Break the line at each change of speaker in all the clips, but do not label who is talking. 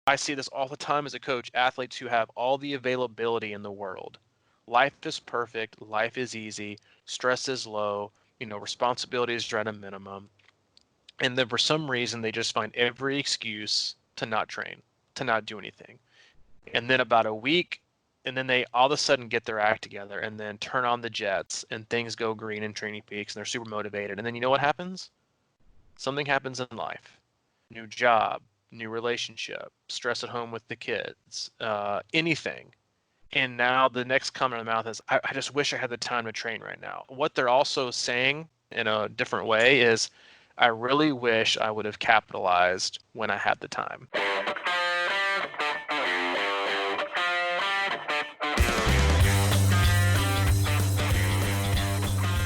I see this all the time as a coach, athletes who have all the availability in the world. Life is perfect, life is easy, stress is low, responsibilities are at a minimum. And then for some reason, they just find every excuse to not train, to not do anything. And then about a week, and then they all of a sudden get their act together and then turn on the jets and things go green in Training Peaks and they're super motivated. And then you know what happens? Something happens in life. New job, new relationship, stress at home with the kids, anything. And now the next comment in the mouth is, I just wish I had the time to train right now. What they're also saying in a different way is, I really wish I would have capitalized when I had the time.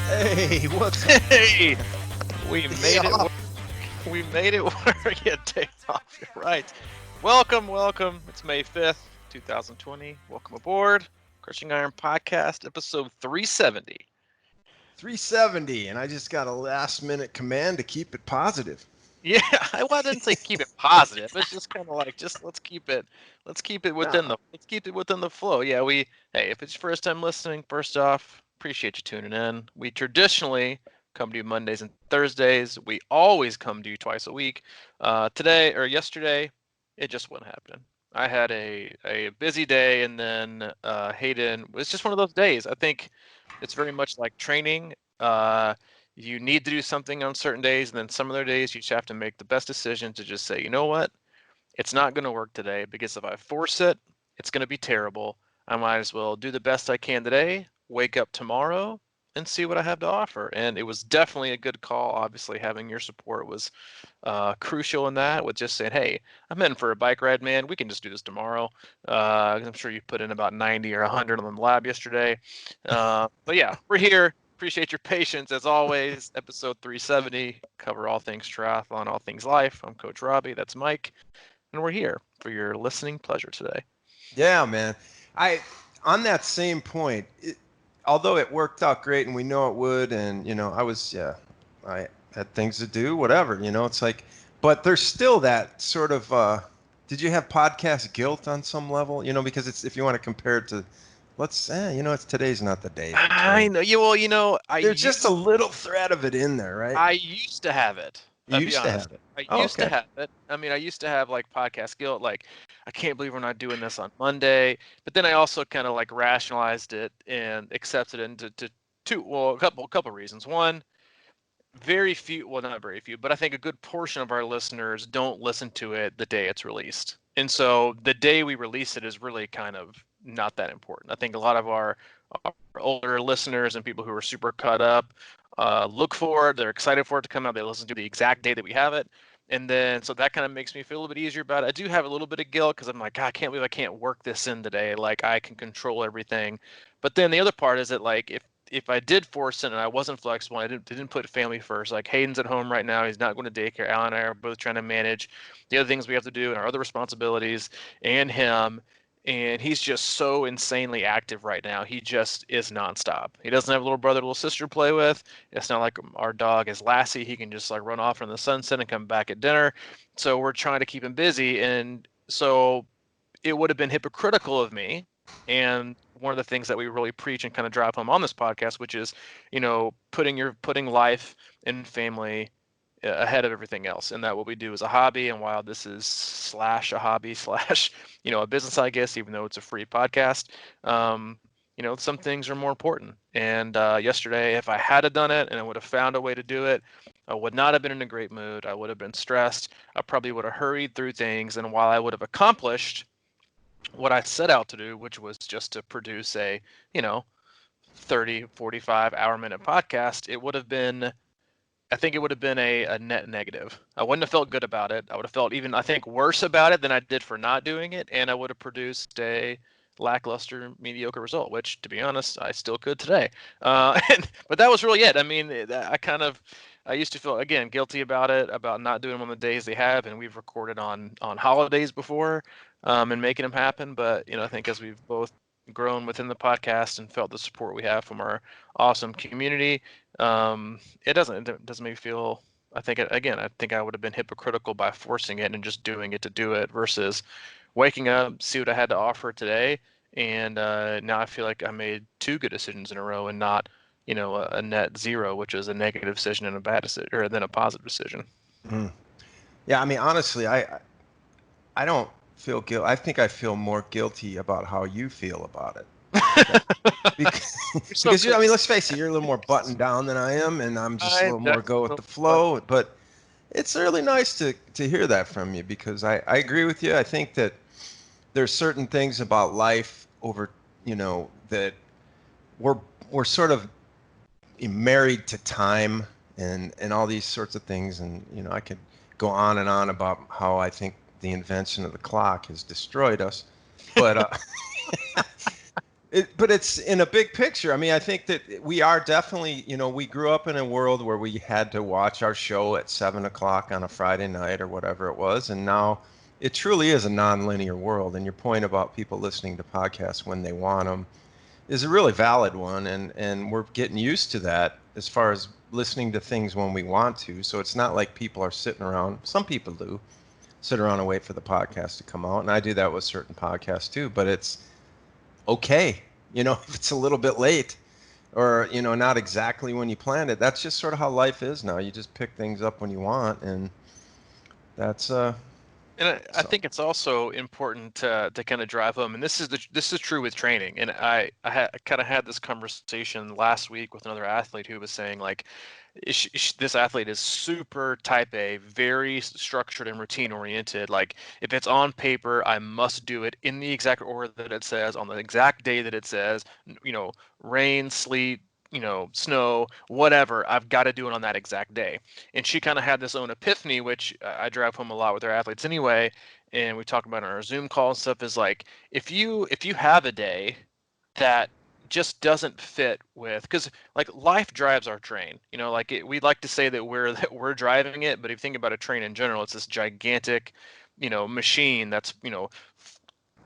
Hey, what's up?
Hey, we made it.
Yeah.
We made it work. Yeah, take off. You're right. Welcome, welcome. It's May 5th, 2020. Welcome aboard. Crushing Iron Podcast, episode 370.
370, and I just got a last minute command to keep it positive.
Yeah, I didn't say keep it positive. It's just kind of like let's keep it
No.
let's keep it within the flow. Yeah, hey, if it's your first time listening, first off, appreciate you tuning in. We traditionally come to you Mondays and Thursdays. We always come to you twice a week. Today or yesterday, it just wasn't happening. I had a busy day, and then Hayden, it's just one of those days. I think it's very much like training. You need to do something on certain days, and then some other days you just have to make the best decision to just say, you know what, it's not going to work today, because if I force it, it's going to be terrible. I might as well do the best I can today, wake up tomorrow, and see what I have to offer. And it was definitely a good call. Obviously, having your support was crucial in that, with just saying, hey, I'm in for a bike ride, man. We can just do this tomorrow. I'm sure you put in about 90 or 100 on the lab yesterday. But yeah, we're here. Appreciate your patience as always. Episode 370, cover all things triathlon, all things life. I'm Coach Robbie. That's Mike. And we're here for your listening pleasure today.
Yeah, man. I on that same point, although it worked out great and we know it would, and I had things to do, whatever, it's like, but there's still that sort of did you have podcast guilt on some level? Because it's, if you want to compare it to, it's today's not the day for
I
training.
know. Yeah, well,
There's just a little thread of it in there, right?
I used to have it.
You
I'll be
used to
honest.
have it.
I
Oh,
used to
okay.
have it. I mean, I used to have like podcast guilt. Like, I can't believe we're not doing this on Monday. But then I also kind of like rationalized it and accepted it into two, well, a couple reasons. One, very few, well, not very few, but I think a good portion of our listeners don't listen to it the day it's released. And so the day we release it is really kind of not that important. I think a lot of our older listeners and people who are super caught up look for it. They're excited for it to come out. They listen to the exact day that we have it. And then, so that kind of makes me feel a little bit easier about it. I do have a little bit of guilt because I'm like, God, I can't believe I can't work this in today. Like, I can control everything. But then the other part is that, like, if I did force it and I wasn't flexible, I didn't put family first. Like, Hayden's at home right now; he's not going to daycare. Alan and I are both trying to manage the other things we have to do and our other responsibilities, and him. And he's just so insanely active right now. He just is nonstop. He doesn't have a little brother, little sister to play with. It's not like our dog is Lassie. He can just like run off in the sunset and come back at dinner. So we're trying to keep him busy, and so it would have been hypocritical of me. And one of the things that we really preach and kind of drive home on this podcast, which is, putting life and family ahead of everything else, and that what we do is a hobby. And while this is slash a hobby slash a business, I guess, even though it's a free podcast, some things are more important. And yesterday, if I had done it and I would have found a way to do it, I would not have been in a great mood. I would have been stressed. I probably would have hurried through things, and while I would have accomplished what I set out to do, which was just to produce a, you know, 30, 45 hour minute podcast, I think it would have been a net negative. I wouldn't have felt good about it. I would have felt even, I think, worse about it than I did for not doing it. And I would have produced a lackluster, mediocre result, which, to be honest, I still could today. But that was really it. I mean, I used to feel, again, guilty about it, about not doing them on the days they have. And we've recorded on holidays before, and making them happen. But, I think as we've both grown within the podcast and felt the support we have from our awesome community, it doesn't make me feel I think I would have been hypocritical by forcing it and just doing it to do it versus waking up, see what I had to offer today, and now I feel like I made two good decisions in a row and not, a net zero, which is a negative decision and a bad decision, or then a positive decision.
Mm. Yeah, I mean, honestly, I don't feel guilt. I think I feel more guilty about how you feel about it. That, because,
You're so
because I
good.
mean, let's face it, you're a little more buttoned down than I am, and I'm just a
I
little more go with
definitely
the
was.
flow. But it's really nice to hear that from you because I agree with you. I think that there's certain things about life over, that we're we're sort of married to time and all these sorts of things, and I could go on and on about how I think the invention of the clock has destroyed us, but but it's in a big picture. I mean, I think that we are definitely, we grew up in a world where we had to watch our show at 7 o'clock on a Friday night or whatever it was. And now it truly is a non-linear world. And your point about people listening to podcasts when they want them is a really valid one. And we're getting used to that as far as listening to things when we want to. So it's not like people are sitting around. Some people do sit around and wait for the podcast to come out. And I do that with certain podcasts too, but it's okay. If it's a little bit late or, not exactly when you planned it, that's just sort of how life is now. You just pick things up when you want. And that's,
And I
so,
think it's also important to kind of drive home, and this is true with training. And I kind of had this conversation last week with another athlete who was saying like, this athlete is super type A, very structured and routine oriented. Like if it's on paper, I must do it in the exact order that it says, on the exact day that it says, rain, sleet, snow, whatever. I've got to do it on that exact day. And she kind of had this own epiphany, which I drive home a lot with our athletes anyway. And we talk about in our Zoom call and stuff is like, if you have a day that just doesn't fit with, because like life drives our train, like we like to say that we're driving it, but if you think about a train in general, it's this gigantic, machine that's,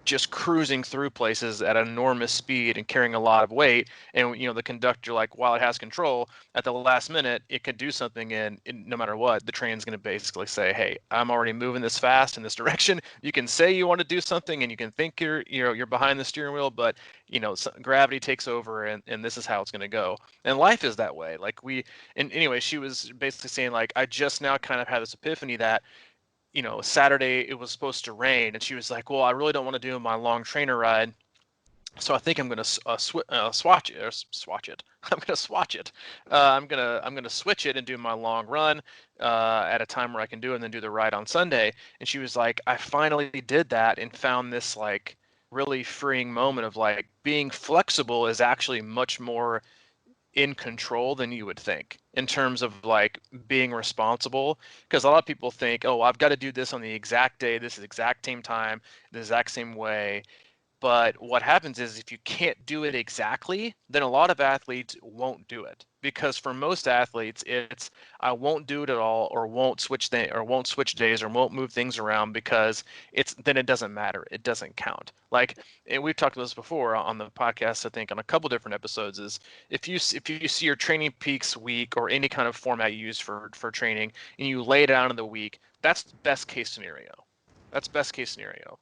just cruising through places at an enormous speed and carrying a lot of weight. And the conductor, like, while it has control, at the last minute it could do something, and no matter what, the train's going to basically say, hey, I'm already moving this fast in this direction. You can say you want to do something and you can think you're behind the steering wheel, but gravity takes over, and this is how it's going to go. And life is that way. Like and anyway, she was basically saying like, I just now kind of had this epiphany that Saturday it was supposed to rain, and she was like, "Well, I really don't want to do my long trainer ride, so I think I'm gonna swatch it, or swatch it. I'm gonna swatch it. I'm gonna switch it and do my long run at a time where I can do it, and then do the ride on Sunday." And she was like, "I finally did that and found this like really freeing moment of like being flexible is actually much more in control than you would think in terms of like being responsible, because a lot of people think, oh, I've got to do this on the exact day, this exact same time, the exact same way. But what happens is if you can't do it exactly, then a lot of athletes won't do it. Because for most athletes, it's I won't do it at all, or won't switch days, or won't move things around, because it doesn't matter. It doesn't count. Like, and we've talked about this before on the podcast, I think on a couple different episodes, is if you see your training peaks week or any kind of format you use for training, and you lay it out in the week, that's best case scenario. That's best case scenario.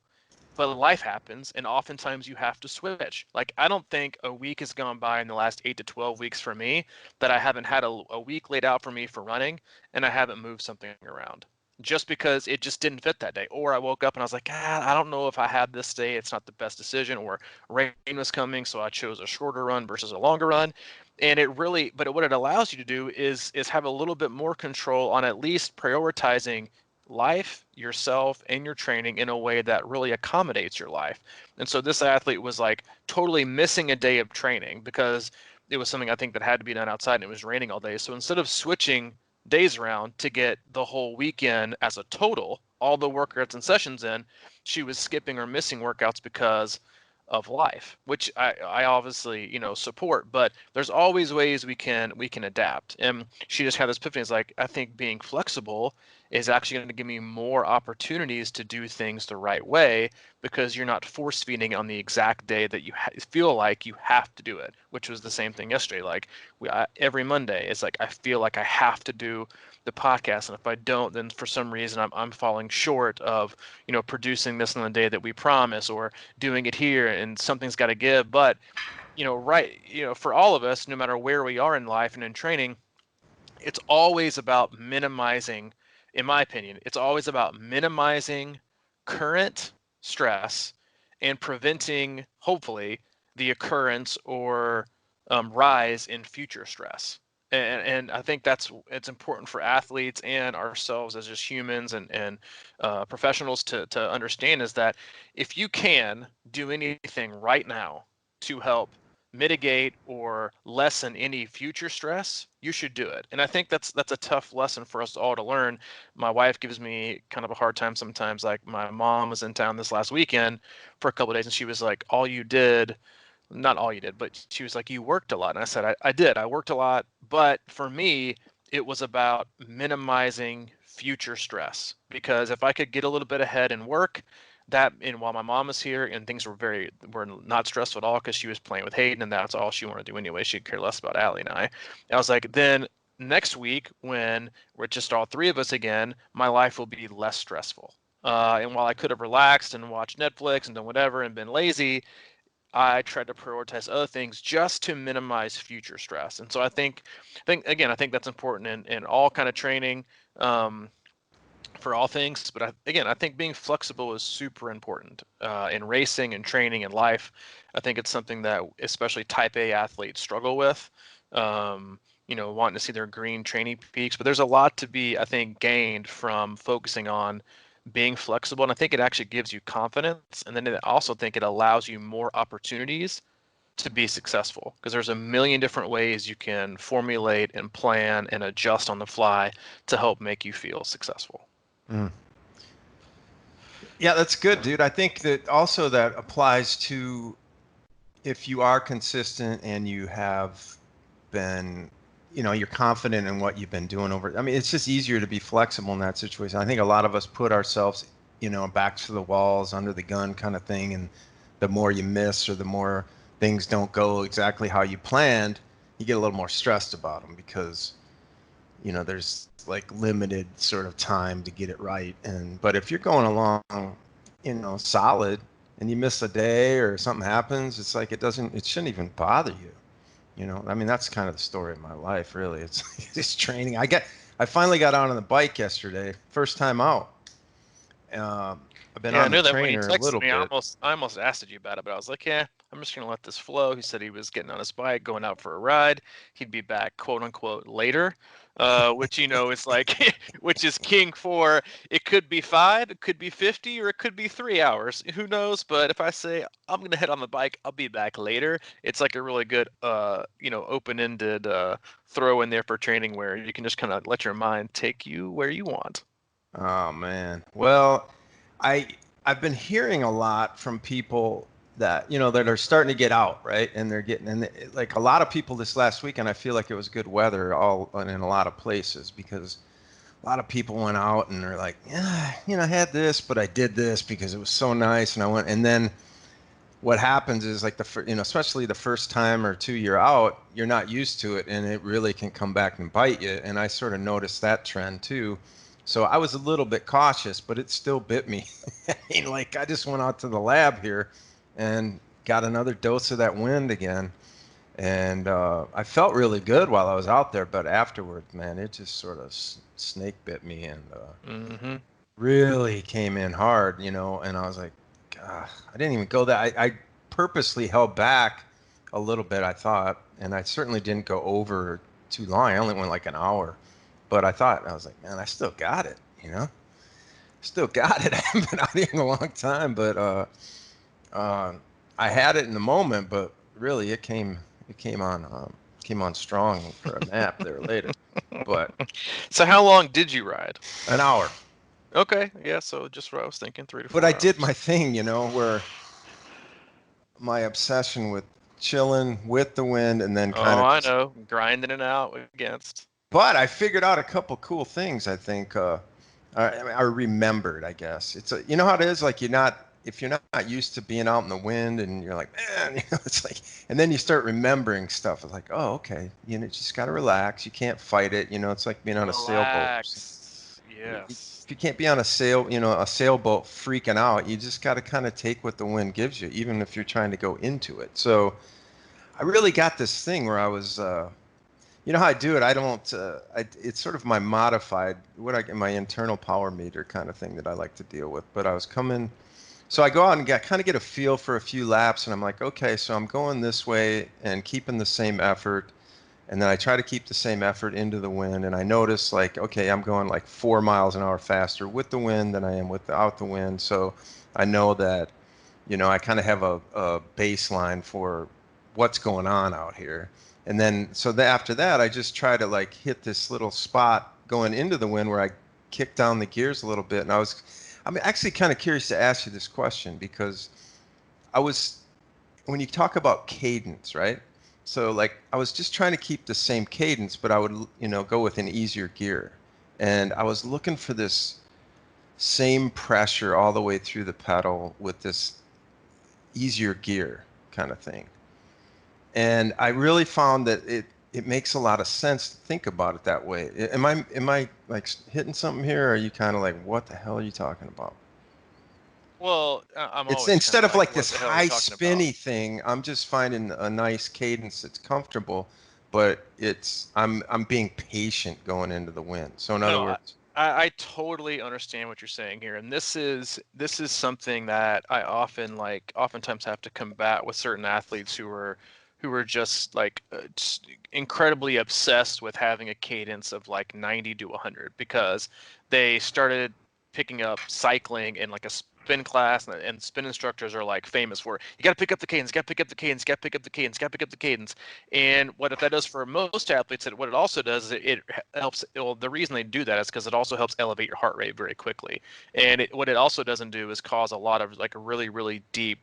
But life happens, and oftentimes you have to switch. Like, I don't think a week has gone by in the last 8 to 12 weeks for me that I haven't had a week laid out for me for running, and I haven't moved something around just because it just didn't fit that day. Or I woke up and I was like, I don't know if I have this day, it's not the best decision, or rain was coming, so I chose a shorter run versus a longer run. And what it allows you to do is have a little bit more control on at least prioritizing life, yourself, and your training in a way that really accommodates your life. And so this athlete was like totally missing a day of training because it was something I think that had to be done outside, and it was raining all day. So instead of switching days around to get the whole weekend as a total, all the workouts and sessions in, she was skipping or missing workouts because of life, which I obviously support, but there's always ways we can adapt. And she just had this epiphany. It's like, I think being flexible is actually going to give me more opportunities to do things the right way, because you're not force feeding on the exact day that you feel like you have to do it, which was the same thing yesterday. Like every Monday, it's like I feel like I have to do the podcast, and if I don't, then for some reason I'm falling short of, producing this on the day that we promise, or doing it here, and something's got to give. But, right, for all of us, no matter where we are in life and in training, it's always about minimizing, in my opinion, it's always about minimizing current stress and preventing, hopefully, the occurrence or rise in future stress. And I think it's important for athletes and ourselves as just humans and professionals to understand, is that if you can do anything right now to help mitigate or lessen any future stress, you should do it. And I think that's a tough lesson for us all to learn. My wife gives me kind of a hard time sometimes. Like, my mom was in town this last weekend for a couple of days, and she was like, all you did, not all you did, but she was like, you worked a lot. And I said, I did. I worked a lot. But for me, it was about minimizing future stress, because if I could get a little bit ahead in work, and while my mom was here and things were not stressful at all, because she was playing with Hayden and that's all she wanted to do anyway. She'd care less about Allie and I was like, then next week, when we're just all three of us again, my life will be less stressful. And while I could have relaxed and watched Netflix and done whatever and been lazy, I tried to prioritize other things just to minimize future stress. And so I think that's important in all kind of training, for all things. But I think being flexible is super important in racing and training and life. I think it's something that especially type A athletes struggle with. Wanting to see their green training peaks, but there's a lot to be, I think, gained from focusing on being flexible. And I think it actually gives you confidence. And then I also think it allows you more opportunities to be successful, because there's a million different ways you can formulate and plan and adjust on the fly to help make you feel successful.
Mm. Yeah, that's good, dude. I think that also that applies to if you are consistent and you have been, you're confident in what you've been doing over. I mean, it's just easier to be flexible in that situation. I think a lot of us put ourselves, backs to the walls, under the gun kind of thing. And the more you miss, or the more things don't go exactly how you planned, you get a little more stressed about them, because, there's like limited sort of time to get it right. But if you're going along, solid, and you miss a day or something happens, it's like it shouldn't even bother you. I mean, that's kind of the story of my life, really. It's just training. I finally got out on the bike yesterday, first time out. I've been
Yeah, I
on the
knew that when he
trainer a
texted
little
me. I
bit.
almost asked you about it, but I was like, yeah, I'm just gonna let this flow. He said he was getting on his bike, going out for a ride. He'd be back, quote unquote, later, which is like, which is king for. It could be 5, it could be 50, or it could be 3 hours. Who knows? But if I say I'm gonna head on the bike, I'll be back later. It's like a really good, open-ended throw in there for training, where you can just kind of let your mind take you where you want.
Oh man. Well, I I've been hearing a lot from people that that are starting to get out, right? And they're getting like a lot of people this last weekend. I feel like it was good weather all in a lot of places, because a lot of people went out and they're like, yeah, I had this, but I did this because it was so nice, and I went. And then what happens is, like especially the first time or two you're out, you're not used to it, and it really can come back and bite you. And I sort of noticed that trend too. So I was a little bit cautious, but it still bit me. I mean, like, I just went out to the lab here and got another dose of that wind again. And I felt really good while I was out there, but afterwards, man, it just sort of snake bit me, and
Mm-hmm.
really came in hard, and I was like, God, I didn't even go that. I purposely held back a little bit, I thought, and I certainly didn't go over too long. I only went like an hour, but I was like, man, I still got it, still got it. I haven't been out here in a long time, but uh, I had it in the moment, but really it came on strong for a nap there later. But
So how long did you ride?
an hour.
Okay, yeah, so just what I was thinking, three to
But
four
I did
hours.
my thing, where my obsession with chilling with the wind, and then kind
Oh,
of
I
just.
know, grinding it out against.
But I figured out a couple cool things. I think I remembered. I guess it's how it is. Like, you're not. if you're not used to being out in the wind and you're like, man, it's like, and then you start remembering stuff. It's like, oh, okay, just got to relax. You can't fight it. It's like being on a sailboat.
Relax. Yes.
If you can't be on a sailboat freaking out, you just got to kind of take what the wind gives you, even if you're trying to go into it. So I really got this thing where I was, how I do it. I don't. It's sort of my modified, my internal power meter kind of thing that I like to deal with. But I was coming. So I go out and kind of get a feel for a few laps, and I'm like, okay, so I'm going this way and keeping the same effort, and then I try to keep the same effort into the wind, and I notice like, okay, I'm going like 4 miles an hour faster with the wind than I am without the wind. So I know that, I kind of have a baseline for what's going on out here, and then after that, I just try to like hit this little spot going into the wind where I kick down the gears a little bit, and I'm actually kind of curious to ask you this question because I was, when you talk about cadence, right? So like I was just trying to keep the same cadence, but I would, go with an easier gear. And I was looking for this same pressure all the way through the pedal with this easier gear kind of thing. And I really found that it makes a lot of sense to think about it that way. Am I like hitting something here? Or are you kind of like, what the hell are you talking about?
Well, I'm
It's
always kind
instead
of
of
like,
like
what
this
the hell are you
high
talking about?
spinny thing, I'm just finding a nice cadence that's comfortable, but I'm being patient going into the wind. So in other
No,
words,
I totally understand what you're saying here, and this is something that I oftentimes have to combat with certain athletes who are just like just incredibly obsessed with having a cadence of like 90 to 100 because they started picking up cycling in like a spin class, and spin instructors are like famous for you got to pick up the cadence, got to pick up the cadence, got to pick up the cadence, got to pick up the cadence. And what if that does for most athletes, what it also does is it helps. Well, the reason they do that is because it also helps elevate your heart rate very quickly. And what it also doesn't do is cause a lot of like a really, really deep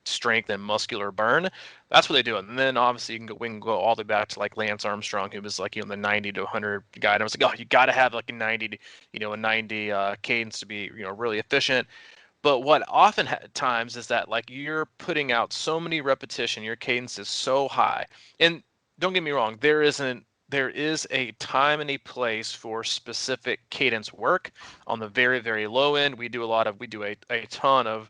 strength and muscular burn. That's what they do. And then obviously we can go all the way back to like Lance Armstrong, who was like, the 90 to 100 guy. And I was like, oh, you got to have like a 90, a 90 cadence to be, really efficient. But what often times is that like you're putting out so many repetition, your cadence is so high. And don't get me wrong, there is a time and a place for specific cadence work. On the very, very low end, we do a ton of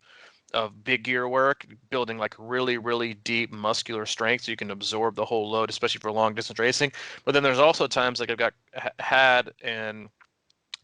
big gear work, building like really, really deep muscular strength so you can absorb the whole load, especially for long distance racing. But then there's also times like I've got had and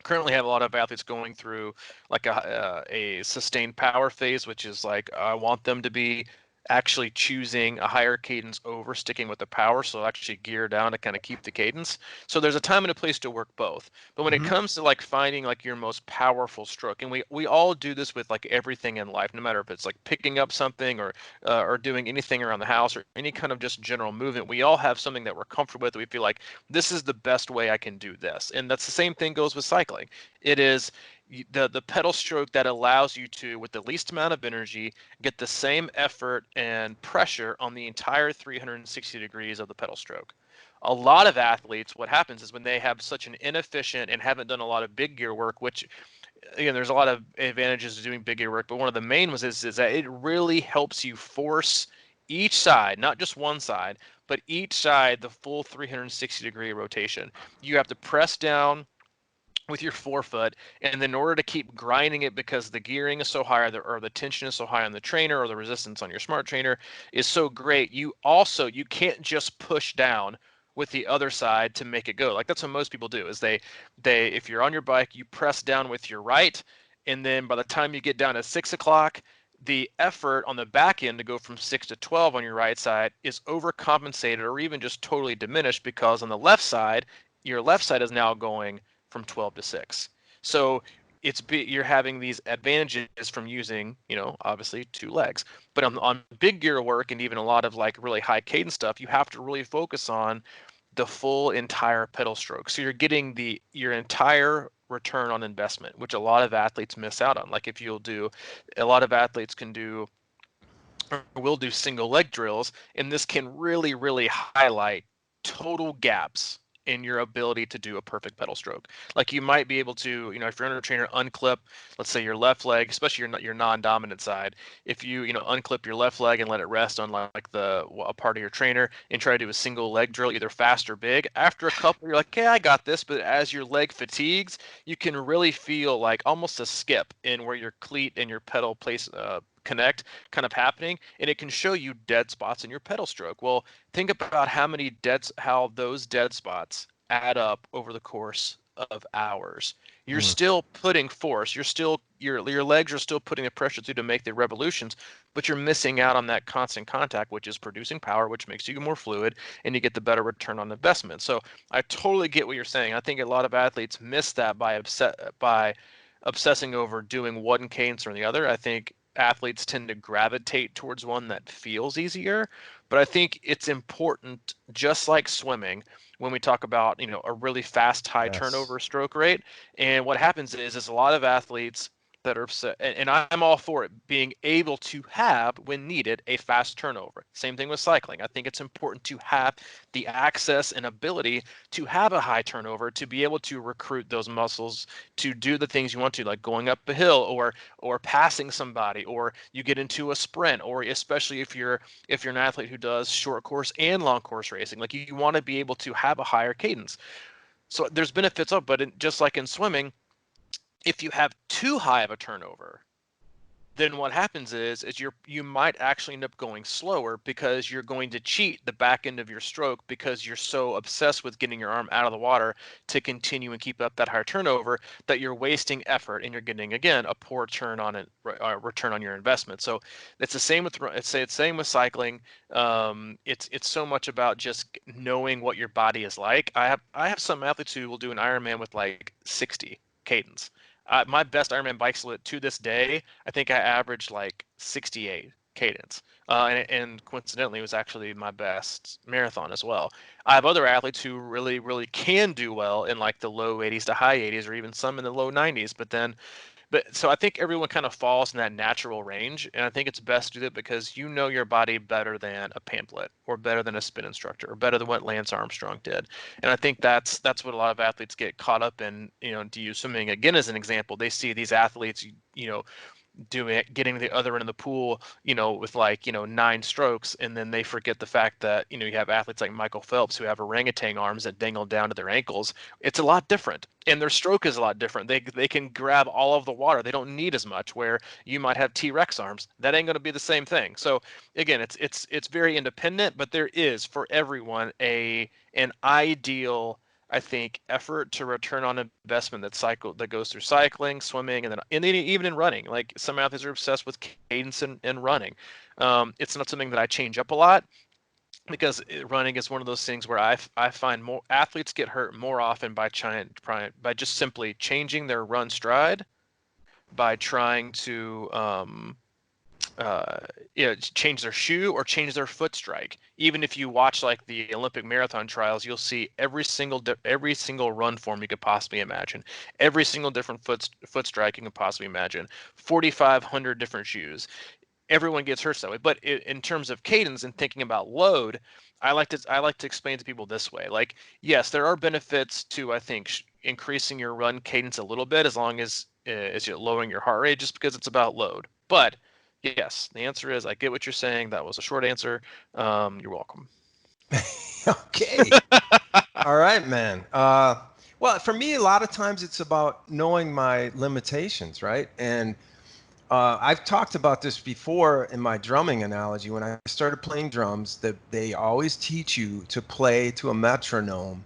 currently have a lot of athletes going through like a sustained power phase, which is like I want them to be actually choosing a higher cadence over sticking with the power, so actually gear down to kind of keep the cadence. So there's a time and a place to work both. But when it
hmm
comes to like finding like your most powerful stroke, and we all do this with like everything in life, no matter if it's like picking up something or doing anything around the house or any kind of just general movement, we all have something that we're comfortable with. We feel like this is the best way I can do this. And that's the same thing goes with cycling. It is the pedal stroke that allows you to, with the least amount of energy, get the same effort and pressure on the entire 360 degrees of the pedal stroke. A lot of athletes, what happens is when they have such an inefficient and haven't done a lot of big gear work, which again, there's a lot of advantages to doing big gear work, but one of the main ones is that it really helps you force each side, not just one side, but each side the full 360-degree rotation. You have to press down with your forefoot, and then in order to keep grinding it because the gearing is so high, or the tension is so high on the trainer, or the resistance on your smart trainer is so great, you can't just push down with the other side to make it go. Like that's what most people do is they if you're on your bike, you press down with your right, and then by the time you get down to 6 o'clock, the effort on the back end to go from 6 to 12 on your right side is overcompensated or even just totally diminished because on the left side, your left side is now going from 12 to 6. So you're having these advantages from using, obviously two legs. But on big gear work and even a lot of like really high cadence stuff, you have to really focus on the full entire pedal stroke. So you're getting your entire return on investment, which a lot of athletes miss out on. Like if you'll do, a lot of athletes can do or will do single leg drills, and this can really, really highlight total gaps in your ability to do a perfect pedal stroke. Like you might be able to, if you're under a trainer, unclip, let's say your left leg, especially your non-dominant side. If you unclip your left leg and let it rest on like a part of your trainer and try to do a single leg drill, either fast or big. After a couple, you're like, okay, I got this. But as your leg fatigues, you can really feel like almost a skip in where your cleat and your pedal place connect kind of happening, and it can show you dead spots in your pedal stroke. Well, think about how those dead spots add up over the course of hours. You're
Mm.
still putting force. Your legs are still putting the pressure through to make the revolutions, but you're missing out on that constant contact, which is producing power, which makes you more fluid, and you get the better return on investment. So I totally get what you're saying. I think a lot of athletes miss that by obsessing over doing one cadence or the other. I think athletes tend to gravitate towards one that feels easier, but I think it's important, just like swimming, when we talk about a really fast high
Yes.
turnover stroke rate. And what happens is a lot of athletes that are upset, and I'm all for it, being able to have, when needed, a fast turnover. Same thing with cycling. I think it's important to have the access and ability to have a high turnover, to be able to recruit those muscles to do the things you want to, like going up a hill or passing somebody, or you get into a sprint, or especially if you're an athlete who does short course and long course racing, like you want to be able to have a higher cadence. So there's benefits of, but just like in swimming, if you have too high of a turnover, then what happens is you might actually end up going slower because you're going to cheat the back end of your stroke because you're so obsessed with getting your arm out of the water to continue and keep up that higher turnover that you're wasting effort and you're getting, again, a poor return on your investment. So it's the same with cycling. It's so much about just knowing what your body is like. I have some athletes who will do an Ironman with like 60 cadence. My best Ironman bike split to this day, I think I averaged like 68 cadence. And coincidentally, it was actually my best marathon as well. I have other athletes who really, really can do well in like the low 80s to high 80s, or even some in the low 90s. But so I think everyone kind of falls in that natural range, and I think it's best to do it because you know your body better than a pamphlet, or better than a spin instructor, or better than what Lance Armstrong did. And I think that's what a lot of athletes get caught up in. To use swimming again as an example, they see these athletes, getting to the other end of the pool, with like, 9 strokes, and then they forget the fact that, you have athletes like Michael Phelps who have orangutan arms that dangle down to their ankles. It's a lot different, and their stroke is a lot different. They can grab all of the water. They don't need as much, where you might have T-Rex arms. That ain't going to be the same thing. So again, it's very independent, but there is for everyone an ideal, I think, effort to return on investment that goes through cycling, swimming, and then even in running. Like some athletes are obsessed with cadence and running. It's not something that I change up a lot, because running is one of those things where I find more athletes get hurt more often by just simply changing their run stride, by trying to uh, change their shoe or change their foot strike. Even if you watch like the Olympic marathon trials, you'll see every single run form you could possibly imagine, every single different foot strike you can possibly imagine, 4,500 different shoes. Everyone gets hurt that way. But in terms of cadence and thinking about load, I like to explain to people this way. Like, yes, there are benefits to, I think, increasing your run cadence a little bit, as long as you're lowering your heart rate, just because it's about load. But yes, the answer is, I get what you're saying. That was a short answer. You're welcome.
Okay. All right, man. Well, for me, a lot of times it's about knowing my limitations, right? And I've talked about this before in my drumming analogy. When I started playing drums, that they always teach you to play to a metronome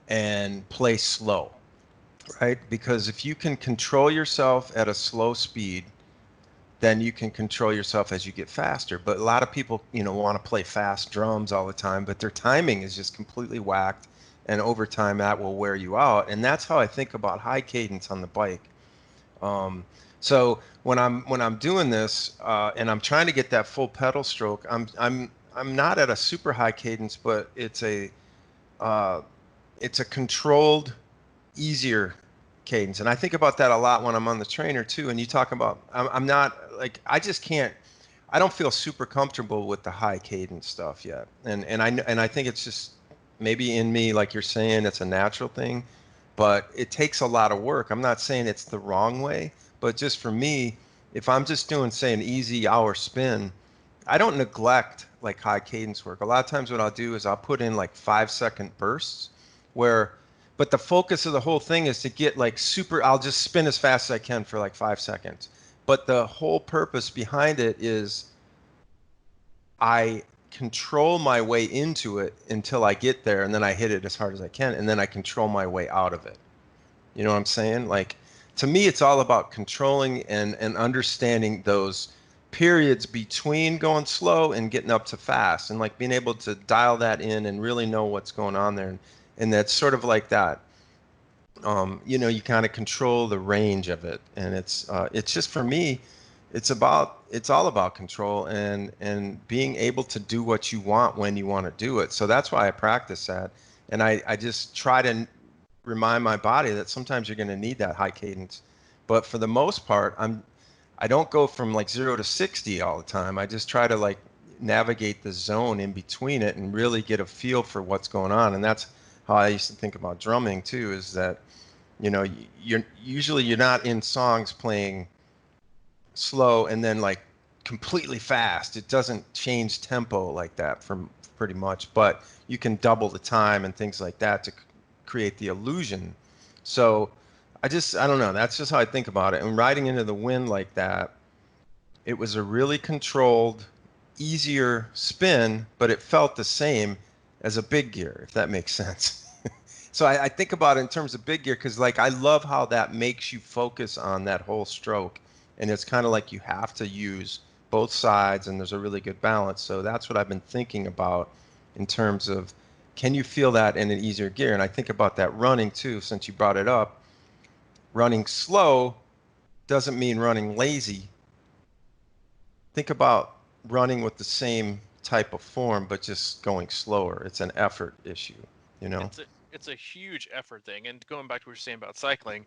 and play slow, right? Because if you can control yourself at a slow speed, then you can control yourself as you get faster. But a lot of people, want to play fast drums all the time, but their timing is just completely whacked. And over time, that will wear you out. And that's how I think about high cadence on the bike. Um, so when I'm doing this and I'm trying to get that full pedal stroke, I'm not at a super high cadence, but uh, it's a controlled, easier cadence. And I think about that a lot when I'm on the trainer too. And you talk about, I'm not like, I just can't, I don't feel super comfortable with the high cadence stuff yet. And I think it's just maybe in me, like you're saying, it's a natural thing, but it takes a lot of work. I'm not saying it's the wrong way, but just for me, if I'm just doing, say, an easy hour spin, I don't neglect like high cadence work. A lot of times what I'll do is I'll put in like 5 second bursts where, but the focus of the whole thing is to get like super, I'll just spin as fast as I can for like 5 seconds. But the whole purpose behind it is I control my way into it until I get there, and then I hit it as hard as I can, and then I control my way out of it. You know what I'm saying? Like, to me, it's all about controlling and understanding those periods between going slow and getting up to fast, and like being able to dial that in and really know what's going on there. And that's sort of like that. You kind of control the range of it, and it's just for me, it's all about control and being able to do what you want when you want to do it. So that's why I practice that, and I just try to remind my body that sometimes you're going to need that high cadence, but for the most part, I don't go from like 0 to 60 all the time. I just try to like navigate the zone in between it and really get a feel for what's going on, and that's how I used to think about drumming too, is that you're not in songs playing slow and then like completely fast. It doesn't change tempo like that from pretty much, but you can double the time and things like that to create the illusion. So I don't know, that's just how I think about it. And riding into the wind like that, it was a really controlled, easier spin, but it felt the same as a big gear, if that makes sense. So I think about it in terms of big gear because like I love how that makes you focus on that whole stroke. And it's kind of like you have to use both sides and there's a really good balance. So that's what I've been thinking about in terms of can you feel that in an easier gear? And I think about that running too, since you brought it up. Running slow doesn't mean running lazy. Think about running with the same type of form, but just going slower. It's an effort issue, you know?
It's a huge effort thing. And going back to what you're saying about cycling,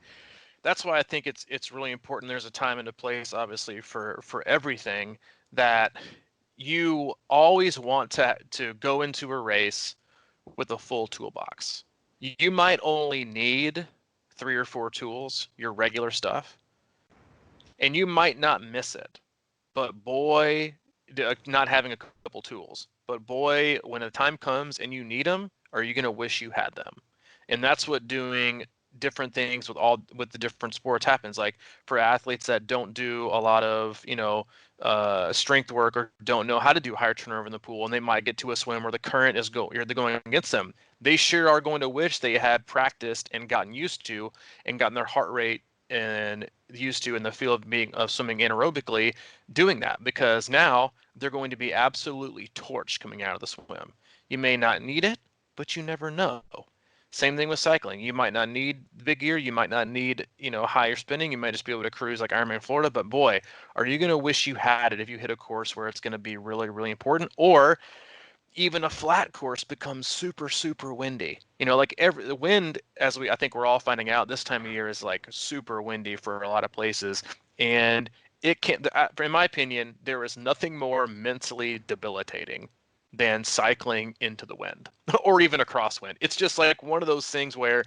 that's why I think it's really important. There's a time and a place, obviously, for everything, that you always want to go into a race with a full toolbox. You might only need 3 or 4 tools, your regular stuff, and you might not miss it. But boy, not having a couple tools. But boy, when the time comes and you need them, are you gonna wish you had them? And that's what doing different things with the different sports happens. Like for athletes that don't do a lot of strength work or don't know how to do higher turnover in the pool, and they might get to a swim where the current is going against them. They sure are going to wish they had practiced and gotten used to and gotten their heart rate and used to in the field of swimming anaerobically doing that, because now they're going to be absolutely torched coming out of the swim. You may not need it, but you never know. Same thing with cycling. You might not need big gear. You might not need, higher spinning. You might just be able to cruise like Ironman Florida. But boy, are you going to wish you had it if you hit a course where it's going to be really, really important, or even a flat course becomes super, super windy. Like the wind, I think we're all finding out this time of year, is like super windy for a lot of places. And it can, in my opinion, there is nothing more mentally debilitating than cycling into the wind or even a crosswind. It's just like one of those things where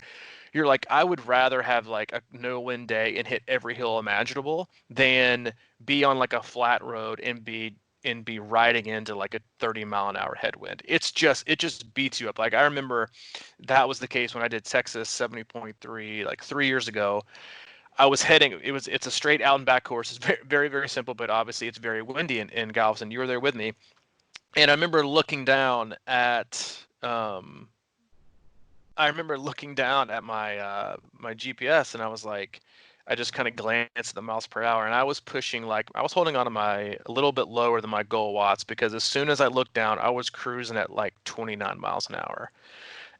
you're like, I would rather have like a no wind day and hit every hill imaginable than be on like a flat road and be riding into like a 30-mile-an-hour headwind. It just beats you up. Like I remember that was the case when I did Texas 70.3 like 3 years ago. I was heading. It's a straight out and back course. It's very, very, very simple, but obviously it's very windy in Galveston. You were there with me, and I remember looking down at my GPS, and I was like, I just kind of glanced at the miles per hour, and I was pushing, like I was holding on to my a little bit lower than my goal watts, because as soon as I looked down, I was cruising at like 29 miles an hour.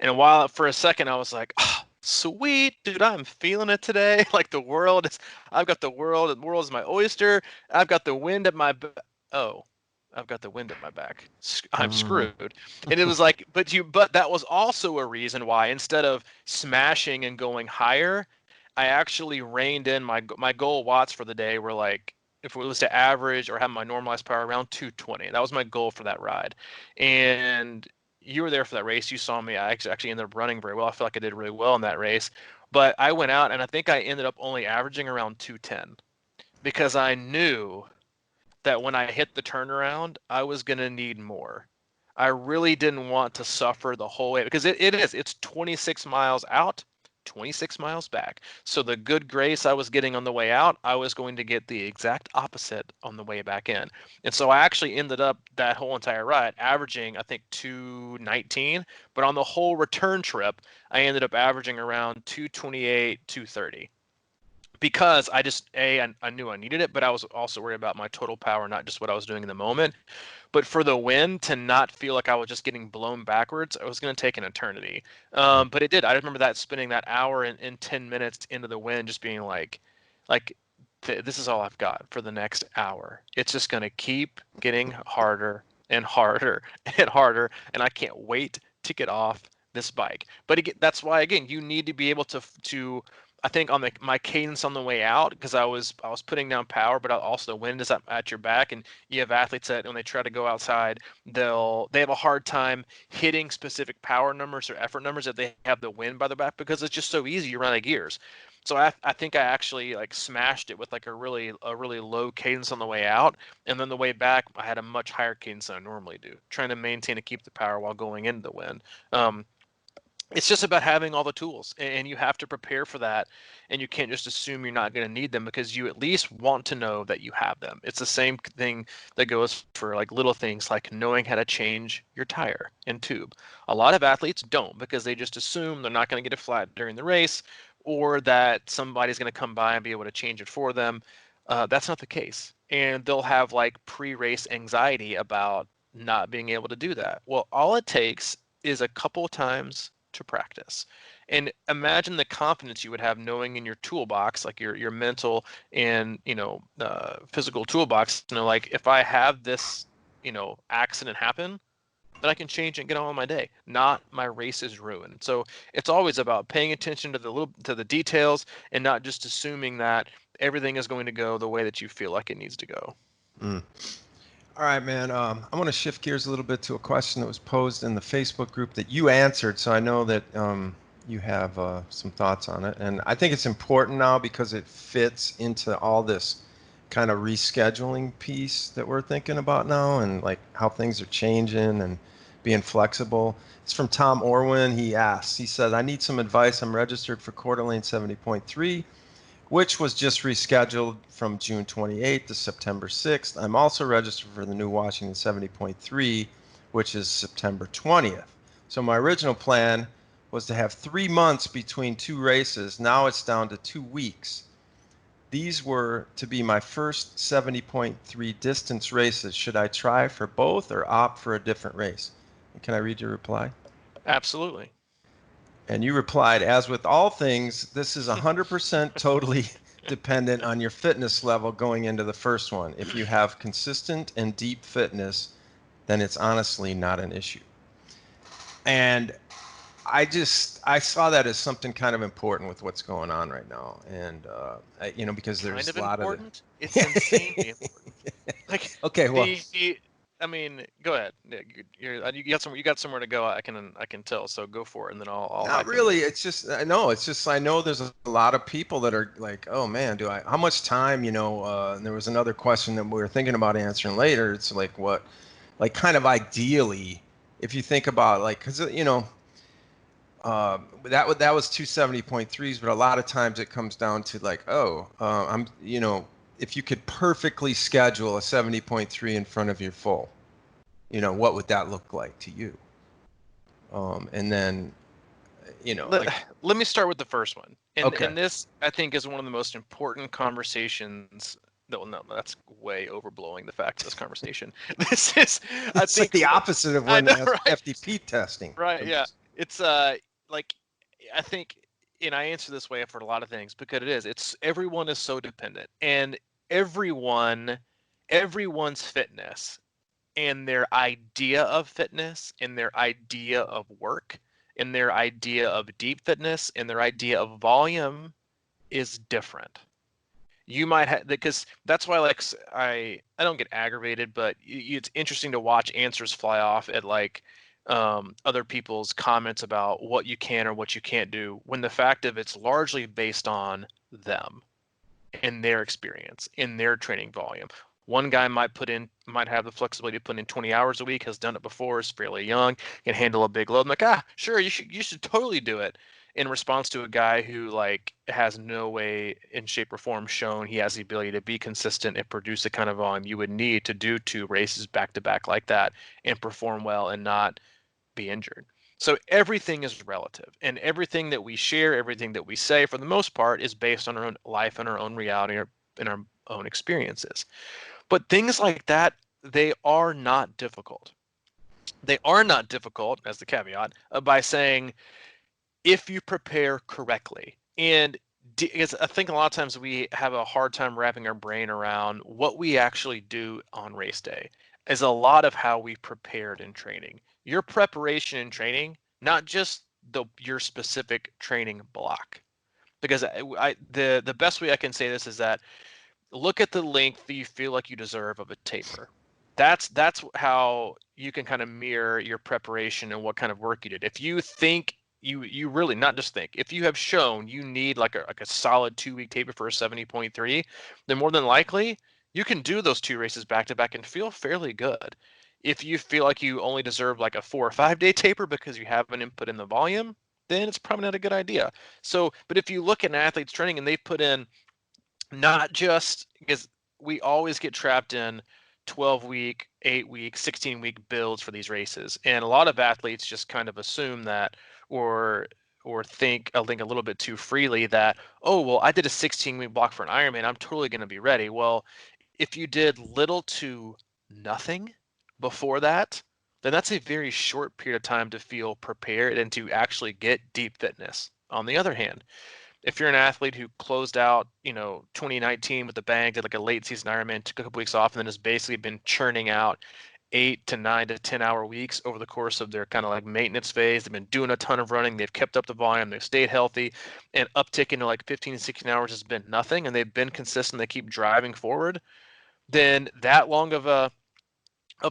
And while for a second I was like, oh, sweet, dude, I'm feeling it today. Like I've got the world, and the world is my oyster. I've got the wind at my, oh, I've got the wind at my back. I'm
Mm,
screwed. And it was like, but that was also a reason why instead of smashing and going higher, I actually reined in my goal watts for the day were like, if it was to average or have my normalized power around 220. That was my goal for that ride. And you were there for that race. You saw me. I actually ended up running very well. I feel like I did really well in that race. But I went out and I think I ended up only averaging around 210 because I knew that when I hit the turnaround, I was going to need more. I really didn't want to suffer the whole way because it's 26 miles out, 26 miles back. So the good grace I was getting on the way out, I was going to get the exact opposite on the way back in. And so I actually ended up that whole entire ride averaging, I think, 219. But on the whole return trip, I ended up averaging around 228, 230 because I knew I needed it, but I was also worried about my total power, not just what I was doing in the moment. But for the win to not feel like I was just getting blown backwards, it was going to take an eternity. But it did. I remember that spending that hour and 10 minutes into the win, just being like this is all I've got for the next hour. It's just going to keep getting harder and harder and harder, and I can't wait to get off this bike. But again, that's why again you need to be able to I think on my cadence on the way out because I was putting down power, but also the wind is at your back, and you have athletes that when they try to go outside, they have a hard time hitting specific power numbers or effort numbers if they have the wind by their back because it's just so easy. You run out of gears. So I think I actually like smashed it with like a really low cadence on the way out, and then the way back I had a much higher cadence than I normally do, trying to maintain and keep the power while going into the wind. It's just about having all the tools and you have to prepare for that, and you can't just assume you're not going to need them because you at least want to know that you have them. It's the same thing that goes for like little things like knowing how to change your tire and tube. A lot of athletes don't because they just assume they're not going to get it flat during the race or that somebody's going to come by and be able to change it for them. That's not the case, and they'll have like pre-race anxiety about not being able to do that. Well, all it takes is a couple times to practice. And imagine the confidence you would have knowing in your toolbox, like your mental and physical toolbox, like if I have this accident happen, then I can change and get on with my day. Not my race is ruined. So it's always about paying attention to the details and not just assuming that everything is going to go the way that you feel like it needs to go.
Mm. All right, man. I want to shift gears a little bit to a question that was posed in the Facebook group that you answered. So I know that you have some thoughts on it. And I think it's important now because it fits into all this kind of rescheduling piece that we're thinking about now and like how things are changing and being flexible. It's from Tom Orwin. He asks, he said, I need some advice. I'm registered for Coeur d'Alene 70.3, which was just rescheduled from June 28th to September 6th. I'm also registered for the new Washington 70.3, which is September 20th. So my original plan was to have 3 months between two races. Now it's down to 2 weeks. These were to be my first 70.3 distance races. Should I try for both or opt for a different race? Can I read your reply?
Absolutely.
And you replied, as with all things, this is 100% totally dependent on your fitness level going into the first one. If you have consistent and deep fitness, then it's honestly not an issue. And I saw that as something kind of important with what's going on right now. And, because
Kind
there's
of
a lot of
important. It's insanely important. Like
Okay, well,
I mean, go ahead. Yeah, you got somewhere to go. I can tell. So go for it, and then I'll
not
hype in there.
really. I know there's a lot of people that are like, oh man, how much time, and there was another question that we were thinking about answering later. It's like like kind of ideally, if you think about like, cause that was 270.3s, but a lot of times it comes down to like, if you could perfectly schedule a 70.3 in front of your full, what would that look like to you? And then,
Let,
like,
let me start with the first one. And
okay.
and this I think is one of the most important conversations. Well, no, that's way overblowing the fact of this conversation. This is, I
It's like
think,
the opposite of
I
when
know, right?
FTP testing
Right, yeah.
comes.
It's like I think, and I answer this way for a lot of things because it's everyone is so dependent, and everyone everyone's fitness and their idea of fitness and their idea of work and their idea of deep fitness and their idea of volume is different. You might have, because that's why like I don't get aggravated, but it's interesting to watch answers fly off at like other people's comments about what you can or what you can't do, when the fact of it's largely based on them and their experience in their training volume. One guy might have the flexibility to put in 20 hours a week, has done it before, is fairly young, can handle a big load. I'm like, sure, you should totally do it. In response to a guy who like has no way in shape or form shown he has the ability to be consistent and produce the kind of volume you would need to do 2 races back to back like that and perform well and not be injured. So everything is relative, and everything that we share, everything that we say, for the most part, is based on our own life and our own reality and our own experiences. But things like that, they are not difficult. They are not difficult, as the caveat, by saying if you prepare correctly. And because I think a lot of times we have a hard time wrapping our brain around what we actually do on race day is a lot of how we prepared in training. Your preparation in training, not just your specific training block. Because the best way I can say this is that look at the length that you feel like you deserve of a taper. That's how you can kind of mirror your preparation and what kind of work you did. If you think you really, not just think, if you have shown you need like a solid 2 week taper for a 70.3, then more than likely you can do those 2 races back to back and feel fairly good. If you feel like you only deserve like a 4 or 5 day taper because you haven't input in the volume, then it's probably not a good idea. So, but if you look at an athlete's training and they put in, not just because we always get trapped in 12-week, 8-week, 16-week builds for these races. And a lot of athletes just kind of assume that or think I think a little bit too freely that, oh, well, I did a 16-week block for an Ironman, I'm totally going to be ready. Well, if you did little to nothing before that, then that's a very short period of time to feel prepared and to actually get deep fitness. On the other hand, if you're an athlete who closed out, 2019 with a bang, did like a late season Ironman, took a couple weeks off, and then has basically been churning out 8 to 9 to 10 hour weeks over the course of their kind of like maintenance phase. They've been doing a ton of running. They've kept up the volume. They've stayed healthy, and uptick into like 15 to 16 hours has been nothing. And they've been consistent. They keep driving forward. Then that long of a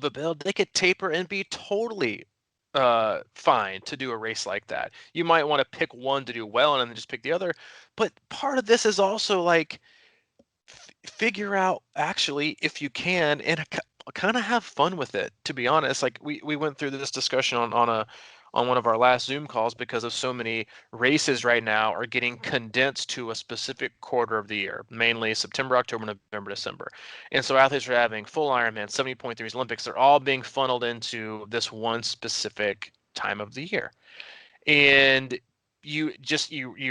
build, they could taper and be totally fine to do a race like that. You might want to pick one to do well and then just pick the other. But part of this is also like figure out actually if you can and kind of have fun with it, to be honest. Like we went through this discussion on one of our last Zoom calls because of so many races right now are getting condensed to a specific quarter of the year, mainly September, October, November, December. And so athletes are having full Ironman, 70.3s, Olympics. They're all being funneled into this one specific time of the year. And you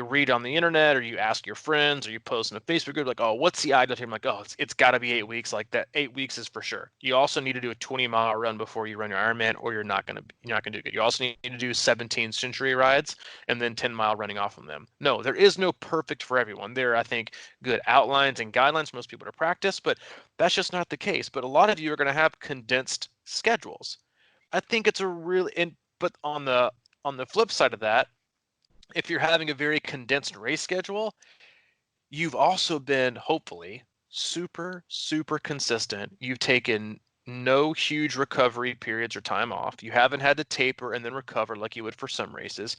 read on the internet or you ask your friends or you post in a Facebook group like, oh, what's the ideal time? I'm like, oh, it's got to be 8 weeks. Like that 8 weeks is for sure. You also need to do a 20-mile run before you run your Ironman, or you're not gonna do good. You also need to do 17 century rides and then 10-mile running off of them. No, there is no perfect for everyone. There are, I think, good outlines and guidelines for most people to practice, but that's just not the case. But a lot of you are going to have condensed schedules. I think it's a really but on the flip side of that, if you're having a very condensed race schedule, you've also been hopefully super, super consistent. You've taken no huge recovery periods or time off. You haven't had to taper and then recover like you would for some races.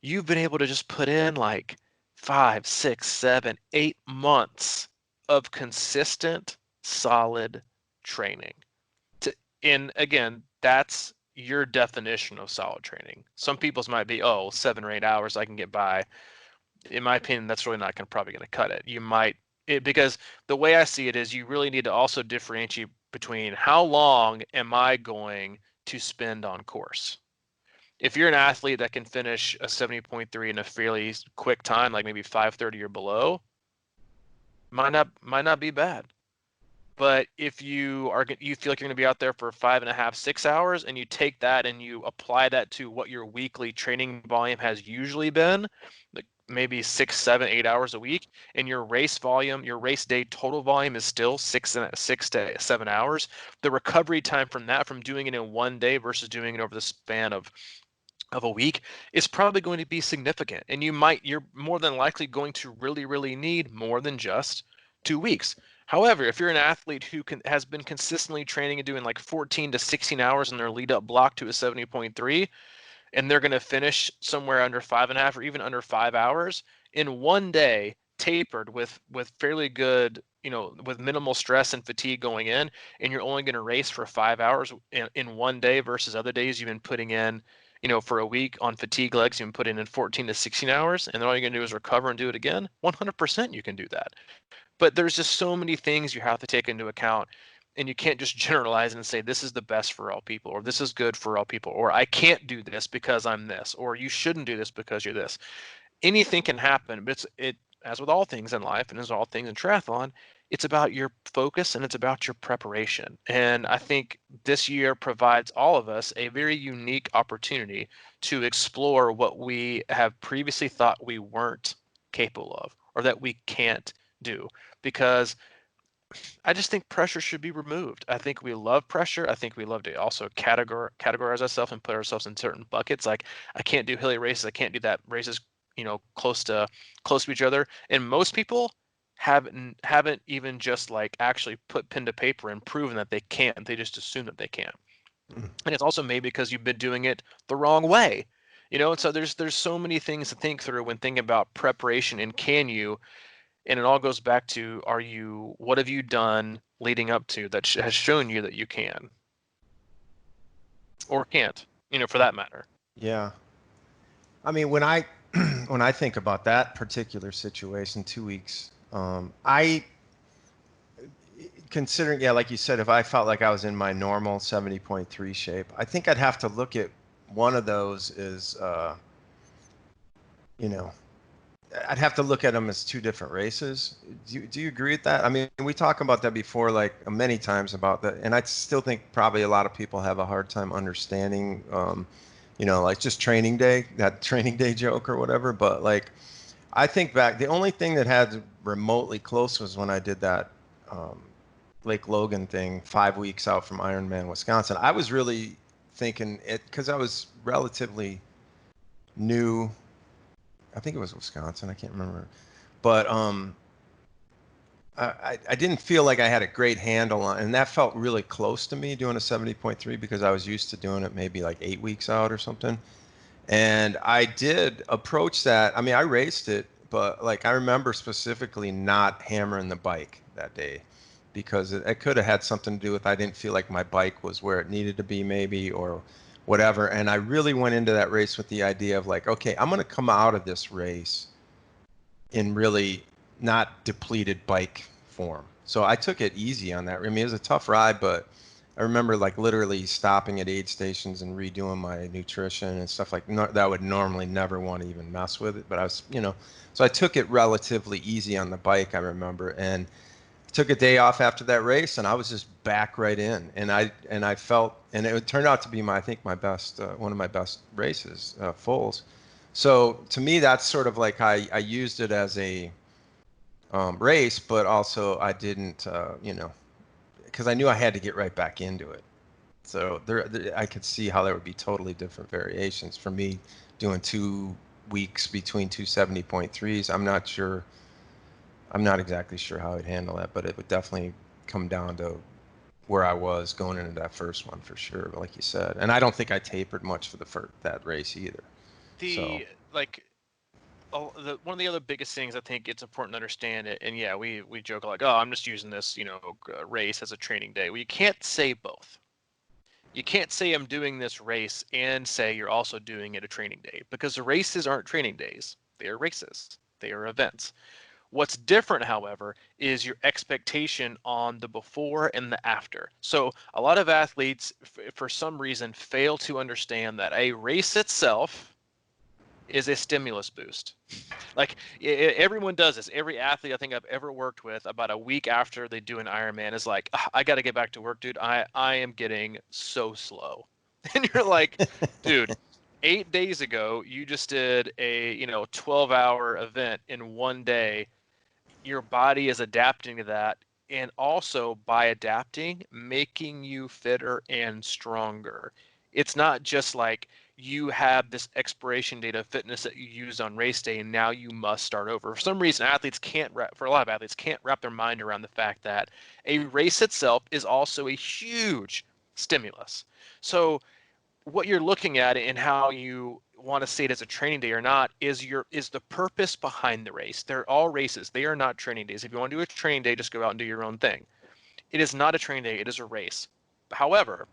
You've been able to just put in like 5, 6, 7, 8 months of consistent, solid training. And again, that's your definition of solid training. Some people's might be, oh, 7 or 8 hours I can get by. In my opinion, that's really not probably going to cut it. Because the way I see it is you really need to also differentiate between how long am I going to spend on course. If you're an athlete that can finish a 70.3 in a fairly quick time, like maybe 5:30 or below, might not be bad. But if you feel like you're going to be out there for 5.5, 6 hours, and you take that and you apply that to what your weekly training volume has usually been, like maybe 6, 7, 8 hours a week, and your race volume, your race day total volume is still 6 to 7 hours, the recovery time from that, from doing it in one day versus doing it over the span of a week, is probably going to be significant. And you're more than likely going to really, really need more than just 2 weeks. However, if you're an athlete who has been consistently training and doing like 14 to 16 hours in their lead up block to a 70.3, and they're going to finish somewhere under 5.5 or even under 5 hours in one day, tapered with fairly good, with minimal stress and fatigue going in, and you're only going to race for 5 hours in one day versus other days you've been putting in, for a week on fatigue legs, you've been putting in 14 to 16 hours, and then all you're going to do is recover and do it again. 100% you can do that. But there's just so many things you have to take into account, and you can't just generalize and say this is the best for all people, or this is good for all people, or I can't do this because I'm this, or you shouldn't do this because you're this. Anything can happen, but it as with all things in life and as all things in triathlon, it's about your focus and it's about your preparation. And I think this year provides all of us a very unique opportunity to explore what we have previously thought we weren't capable of or that we can't do, because I just think pressure should be removed. I think we love pressure. I think we love to also categorize ourselves and put ourselves in certain buckets. Like, I can't do hilly races. I can't do that races, close to each other. And most people haven't even just like actually put pen to paper and proven that they can't. They just assume that they can. And it's also maybe because you've been doing it the wrong way. And so there's so many things to think through when thinking about preparation and can you. And it all goes back to, what have you done leading up to that has shown you that you can or can't, for that matter.
Yeah. I mean, when I when I think about that particular situation, 2 weeks, I considering, yeah, like you said, if I felt like I was in my normal 70.3 shape, I think I'd have to look at one of those is, you know, I'd have to look at them as two different races. Do you agree with that? I mean, we talk about that before, like many times about that, and I still think probably a lot of people have a hard time understanding, like just training day, that training day joke or whatever. But like, I think back, the only thing that had remotely close was when I did that um, Lake Logan thing 5 weeks out from Ironman, Wisconsin. I was really thinking it because I was relatively new. I think it was Wisconsin. I can't remember, but I didn't feel like I had a great handle on, and that felt really close to me doing a 70.3 because I was used to doing it maybe like 8 weeks out or something. And I did approach that. I mean, I raced it, but like I remember specifically not hammering the bike that day because it could have had something to do with I didn't feel like my bike was where it needed to be maybe or whatever. And I really went into that race with the idea of like, okay, I'm going to come out of this race in really not depleted bike form. So I took it easy on that. I mean, it was a tough ride, but I remember like literally stopping at aid stations and redoing my nutrition and stuff like that. I would normally never want to even mess with it, but I was, so I took it relatively easy on the bike, I remember, and took a day off after that race, and I was just back right in, and I felt, and it turned out to be I think my best, one of my best races, fulls. So to me, that's sort of like I used it as a race, but also I didn't, because I knew I had to get right back into it. So I could see how there would be totally different variations for me doing 2 weeks between two 70.3s. I'm not sure. I'm not exactly sure how I'd handle that, but it would definitely come down to where I was going into that first one for sure, like you said. And I don't think I tapered much for that race either. So,
The like one of the other biggest things I think it's important to understand it, and yeah, we joke like, oh, I'm just using this, race as a training day. Well, you can't say both. You can't say I'm doing this race and say you're also doing it a training day, because the races aren't training days. They are races. They are events. What's different, however, is your expectation on the before and the after. So a lot of athletes, for some reason, fail to understand that a race itself is a stimulus boost. Like, everyone does this. Every athlete I think I've ever worked with, about a week after they do an Ironman, is like, I got to get back to work, dude. I am getting so slow. And you're like, dude, 8 days ago, you just did a 12-hour event in one day. Your body is adapting to that. And also, by adapting, making you fitter and stronger. It's not just like you have this expiration date of fitness that you used on race day, and now you must start over. For some reason, for a lot of athletes, can't wrap their mind around the fact that a race itself is also a huge stimulus. So what you're looking at and how you want to see it as a training day or not is the purpose behind the race. They're all races. They are not training days. If you want to do a training day, just go out and do your own thing. It is not a training day. It is a race. However,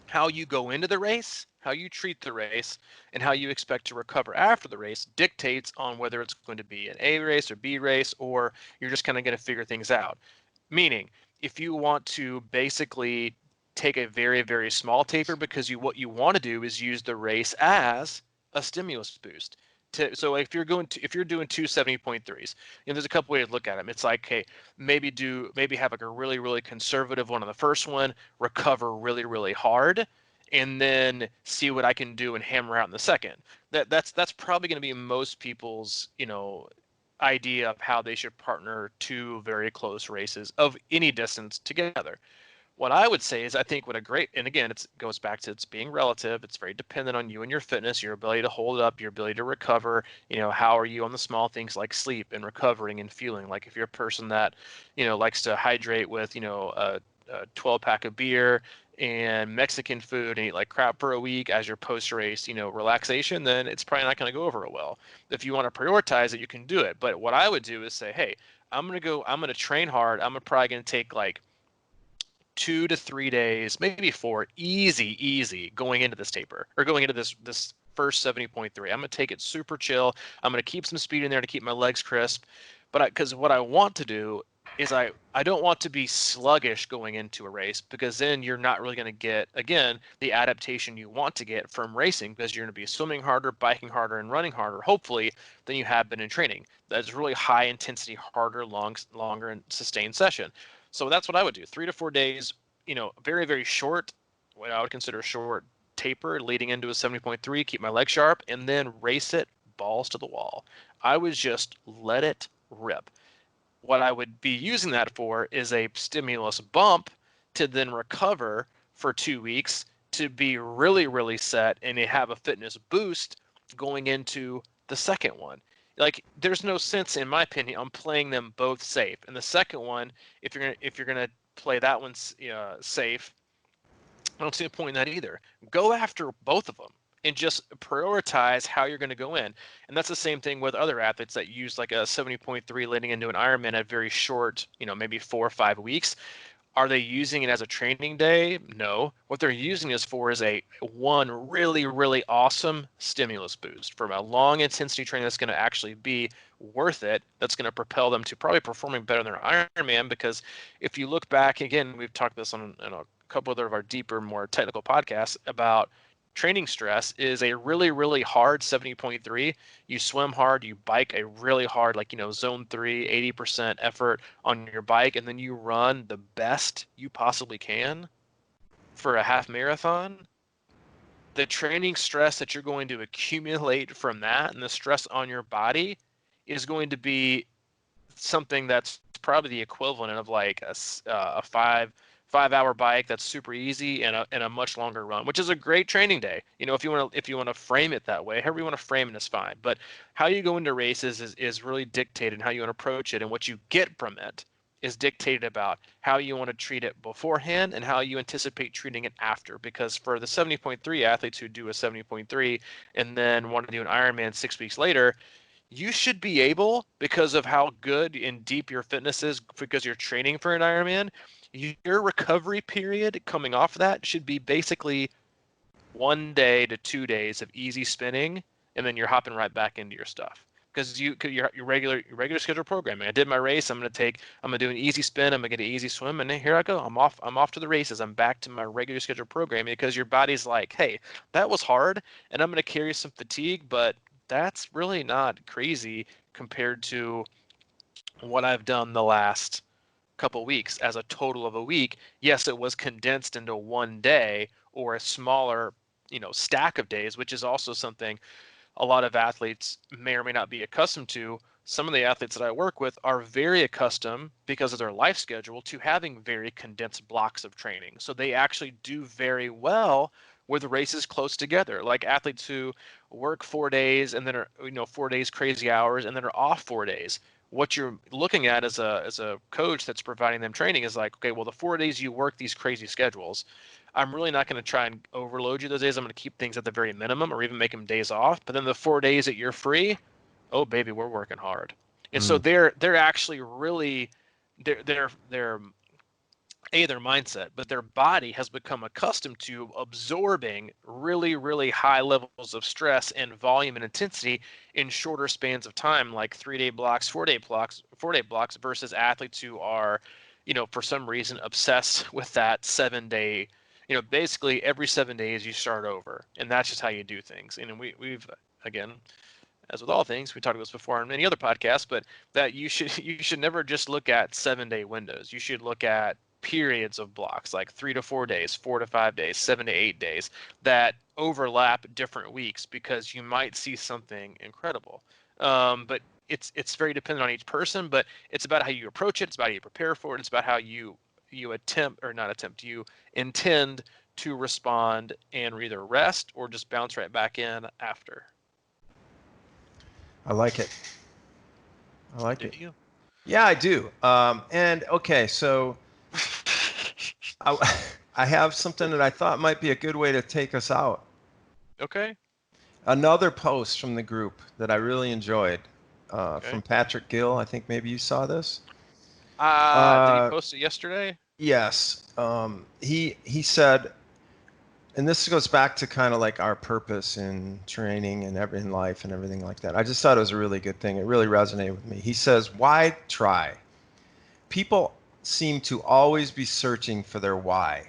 how you go into the race, how you treat the race, and how you expect to recover after the race dictates on whether it's going to be an A race or B race, or you're just kind of going to figure things out. Meaning, if you want to basically take a very, very small taper because what you want to do is use the race as a stimulus boost. So if you're doing two 70.3s, there's a couple ways to look at them. It's like, hey, maybe have like a really, really conservative one on the first one, recover really, really hard, and then see what I can do and hammer out in the second. That's probably going to be most people's, idea of how they should partner two very close races of any distance together. What I would say is I think and again, it goes back to it's being relative. It's very dependent on you and your fitness, your ability to hold up, your ability to recover. How are you on the small things like sleep and recovering and fueling? Like if you're a person that, likes to hydrate with, a 12 pack of beer and Mexican food and eat like crap for a week as your post race, relaxation, then it's probably not going to go over well. If you want to prioritize it, you can do it. But what I would do is say, hey, I'm going to train hard. I'm probably going to take like 2 to 3 days, maybe 4, easy going into this taper or going into this first 70.3. I'm going to take it super chill. I'm going to keep some speed in there to keep my legs crisp. But because what I want to do is I don't want to be sluggish going into a race, because then you're not really going to get, again, the adaptation you want to get from racing, because you're going to be swimming harder, biking harder, and running harder, hopefully, than you have been in training. That's really high intensity, harder, longer, and sustained session. So that's what I would do. 3 to 4 days, very, very short, what I would consider a short taper leading into a 70.3, keep my legs sharp, and then race it balls to the wall. I would just let it rip. What I would be using that for is a stimulus bump to then recover for 2 weeks to be really, really set and have a fitness boost going into the second one. Like, there's no sense, in my opinion, on playing them both safe. And the second one, if you're gonna play that one safe, I don't see a point in that either. Go after both of them and just prioritize how you're going to go in. And that's the same thing with other athletes that use like a 70.3 leading into an Ironman at very short, maybe 4 or 5 weeks. Are they using it as a training day? No. What they're using this for is a one really, really awesome stimulus boost from a long intensity training that's going to actually be worth it. That's going to propel them to probably performing better than their Ironman. Because if you look back, again, we've talked this on a couple of our deeper, more technical podcasts about training stress is a really, really hard 70.3. You swim hard, you bike a really hard, like, zone 3, 80% effort on your bike, and then you run the best you possibly can for a half marathon. The training stress that you're going to accumulate from that and the stress on your body is going to be something that's probably the equivalent of like a 5 hour bike that's super easy and a much longer run, which is a great training day. If you want to frame it that way, however you want to frame it is fine. But how you go into races is really dictated, how you want to approach it, and what you get from it is dictated about how you want to treat it beforehand and how you anticipate treating it after. Because for the 70.3 athletes who do a 70.3 and then want to do an Ironman 6 weeks later, you should be able, because of how good and deep your fitness is, because you're training for an Ironman, your recovery period coming off of that should be basically 1 day to 2 days of easy spinning, and then you're hopping right back into your stuff. Because your regular schedule programming. I did my race. I'm gonna do an easy spin. I'm gonna get an easy swim, and then here I go. I'm off to the races. I'm back to my regular schedule programming, because your body's like, hey, that was hard, and I'm gonna carry some fatigue, but that's really not crazy compared to what I've done the last couple weeks as a total of a week. Yes, it was condensed into one day or a smaller, stack of days, which is also something a lot of athletes may or may not be accustomed to. Some of the athletes that I work with are very accustomed, because of their life schedule, to having very condensed blocks of training. So they actually do very well with races close together, like athletes who work 4 days and then are, 4 days crazy hours and then are off 4 days. What you're looking at as a coach that's providing them training is like, okay, well, the 4 days you work these crazy schedules, I'm really not going to try and overload you those days. I'm going to keep things at the very minimum or even make them days off. But then the 4 days that you're free, oh baby, we're working hard. And so
Mm.
they're actually really they're their mindset, but their body has become accustomed to absorbing really, really high levels of stress and volume and intensity in shorter spans of time, like 3 day blocks, 4 day blocks, versus athletes who are, for some reason obsessed with that 7 day. Basically every 7 days you start over, and that's just how you do things. And we've again, as with all things, we talked about this before on many other podcasts, but that you should never just look at 7 day windows. You should look at periods of blocks, like 3 to 4 days, 4 to 5 days, 7 to 8 days, that overlap different weeks, because you might see something incredible. But it's very dependent on each person. But it's about how you approach it. It's about how you prepare for it. It's about how you attempt, or not attempt, you intend to respond and either rest or just bounce right back in after.
I like it. I like
Do
it.
you?
Yeah, I do. And okay, so I, I have something that I thought might be a good way to take us out.
Okay.
Another post from the group that I really enjoyed,
Okay.
from Patrick Gill. I think maybe you saw this.
Did he
Uh,
post it yesterday?
yes. He said, and this goes back to kind of like our purpose in training and in life and everything like that. I just thought it was a really good thing. It really resonated with me. He says, "Why try? People seem to always be searching for their why.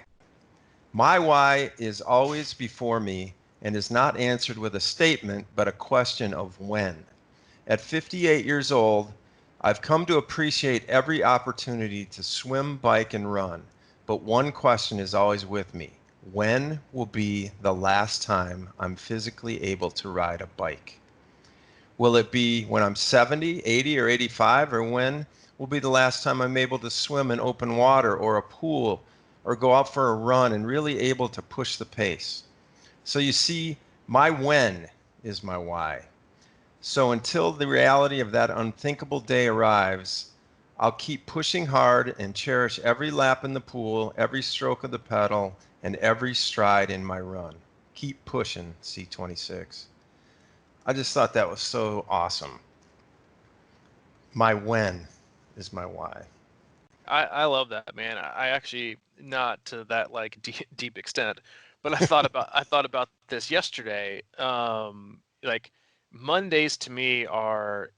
My why is always before me and is not answered with a statement, but a question of when. At 58 years old, I've come to appreciate every opportunity to swim, bike, and run. But one question is always with me. When will be the last time I'm physically able to ride a bike? Will it be when I'm 70, 80, or 85, or when will be the last time I'm able to swim in open water or a pool or go out for a run and really able to push the pace?" So you see, my when is my why. So until the reality of that unthinkable day arrives, I'll keep pushing hard and cherish every lap in the pool, every stroke of the pedal, and every stride in my run. Keep pushing, C26. I just thought that was so awesome. My when is my why.
I love that, man. I actually, not to that like deep extent, but I thought about this yesterday. Like Mondays to me are,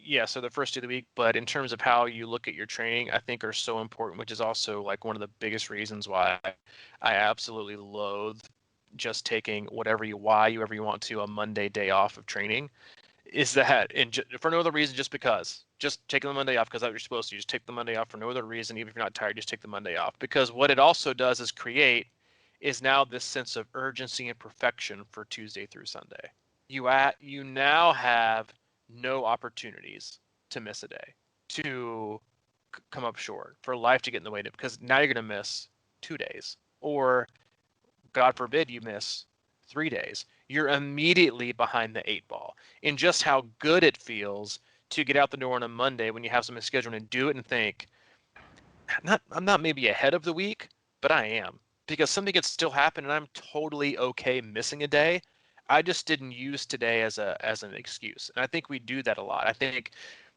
yeah, so the first day of the week, but in terms of how you look at your training, I think are so important, which is also like one of the biggest reasons why I absolutely loathe just taking why you ever you want to a Monday day off of training. Is that, and for no other reason, just taking the Monday off because that's what you're supposed to. Just take the Monday off for no other reason. Even if you're not tired, just take the Monday off. Because what it also does is now this sense of urgency and perfection for Tuesday through Sunday. You now have no opportunities to miss a day, to come up short, for life to get in the way of it, because now you're going to miss 2 days, or God forbid you miss 3 days. You're immediately behind the eight ball in just how good it feels to get out the door on a Monday when you have something scheduled and do it and think, I'm not maybe ahead of the week, but I am, because something could still happen and I'm totally okay missing a day. I just didn't use today as an excuse. And I think we do that a lot.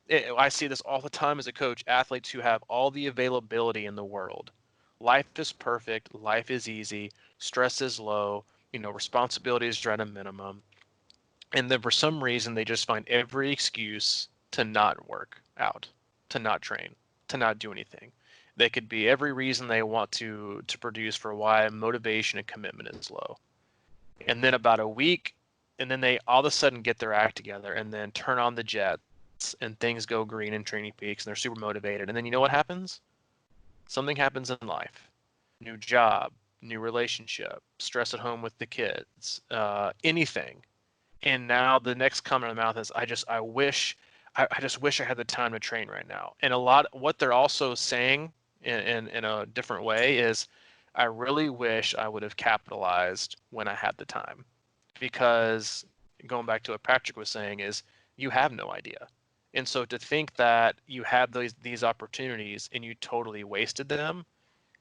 I see this all the time as a coach, athletes who have all the availability in the world. Life is perfect, life is easy, stress is low, responsibilities are at a minimum. And then for some reason, they just find every excuse to not work out, to not train, to not do anything. They could be every reason they want to produce for why motivation and commitment is low. And then about a week, and then they all of a sudden get their act together and then turn on the jets and things go green in Training Peaks and they're super motivated. And then you know what happens? Something happens in life. New job, new relationship, stress at home with the kids, anything. And now the next comment in the mouth is, I just wish I had the time to train right now. And a lot, what they're also saying in a different way is, I really wish I would have capitalized when I had the time, because going back to what Patrick was saying is you have no idea. And so to think that you had these opportunities and you totally wasted them,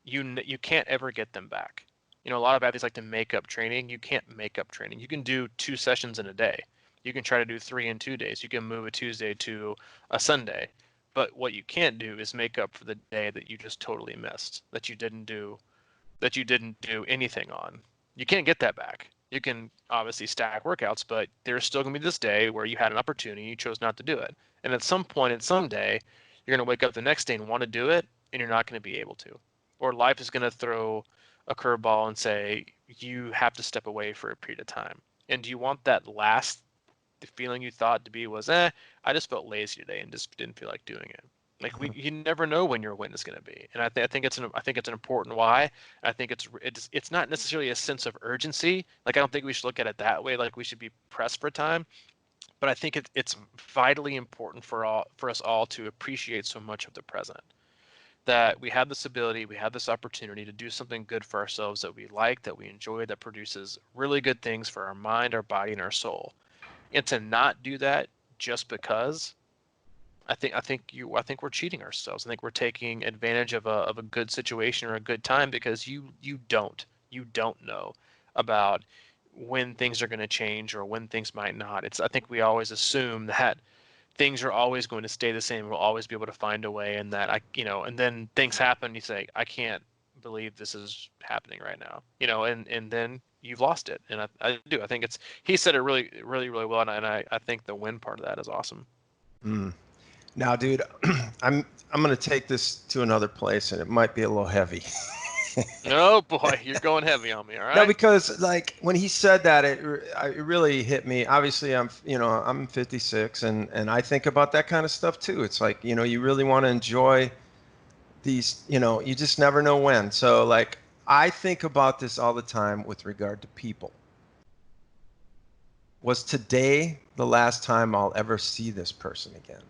you can't ever get them back. You know, a lot of athletes like to make up training. You can't make up training. You can do 2 sessions in a day. You can try to do 3 in 2 days. You can move a Tuesday to a Sunday. But what you can't do is make up for the day that you just totally missed, that you didn't do anything on. You can't get that back. You can obviously stack workouts, but there's still going to be this day where you had an opportunity, you chose not to do it. And at some point, at some day, you're going to wake up the next day and want to do it, and you're not going to be able to. Or life is going to throw a curveball and say, you have to step away for a period of time. And do you want that last feeling you thought to be was, I just felt lazy today and just didn't feel like doing it. Like you never know when your win is going to be, and I think it's an important why. I think it's not necessarily a sense of urgency. Like I don't think we should look at it that way. Like we should be pressed for time, but I think it's vitally important for us all to appreciate so much of the present. That we have this ability, we have this opportunity to do something good for ourselves that we like, that we enjoy, that produces really good things for our mind, our body, and our soul. And to not do that just because, I think we're cheating ourselves. I think we're taking advantage of a good situation or a good time, because you don't know about when things are going to change or when things might not. I think we always assume that things are always going to stay the same. We'll always be able to find a way, and that and then things happen. You say, I can't believe this is happening right now. And then you've lost it. And I do. I think he said it really, really, really well, and I think the win part of that is awesome.
Mm. Now, dude, I'm going to take this to another place, and it might be a little heavy.
Oh boy, you're going heavy on me. All
No,
right.
because like when he said that, it really hit me. Obviously, I'm 56, and I think about that kind of stuff too. It's like, you really want to enjoy these, you just never know when. So like I think about this all the time with regard to people. Was today the last time I'll ever see this person again?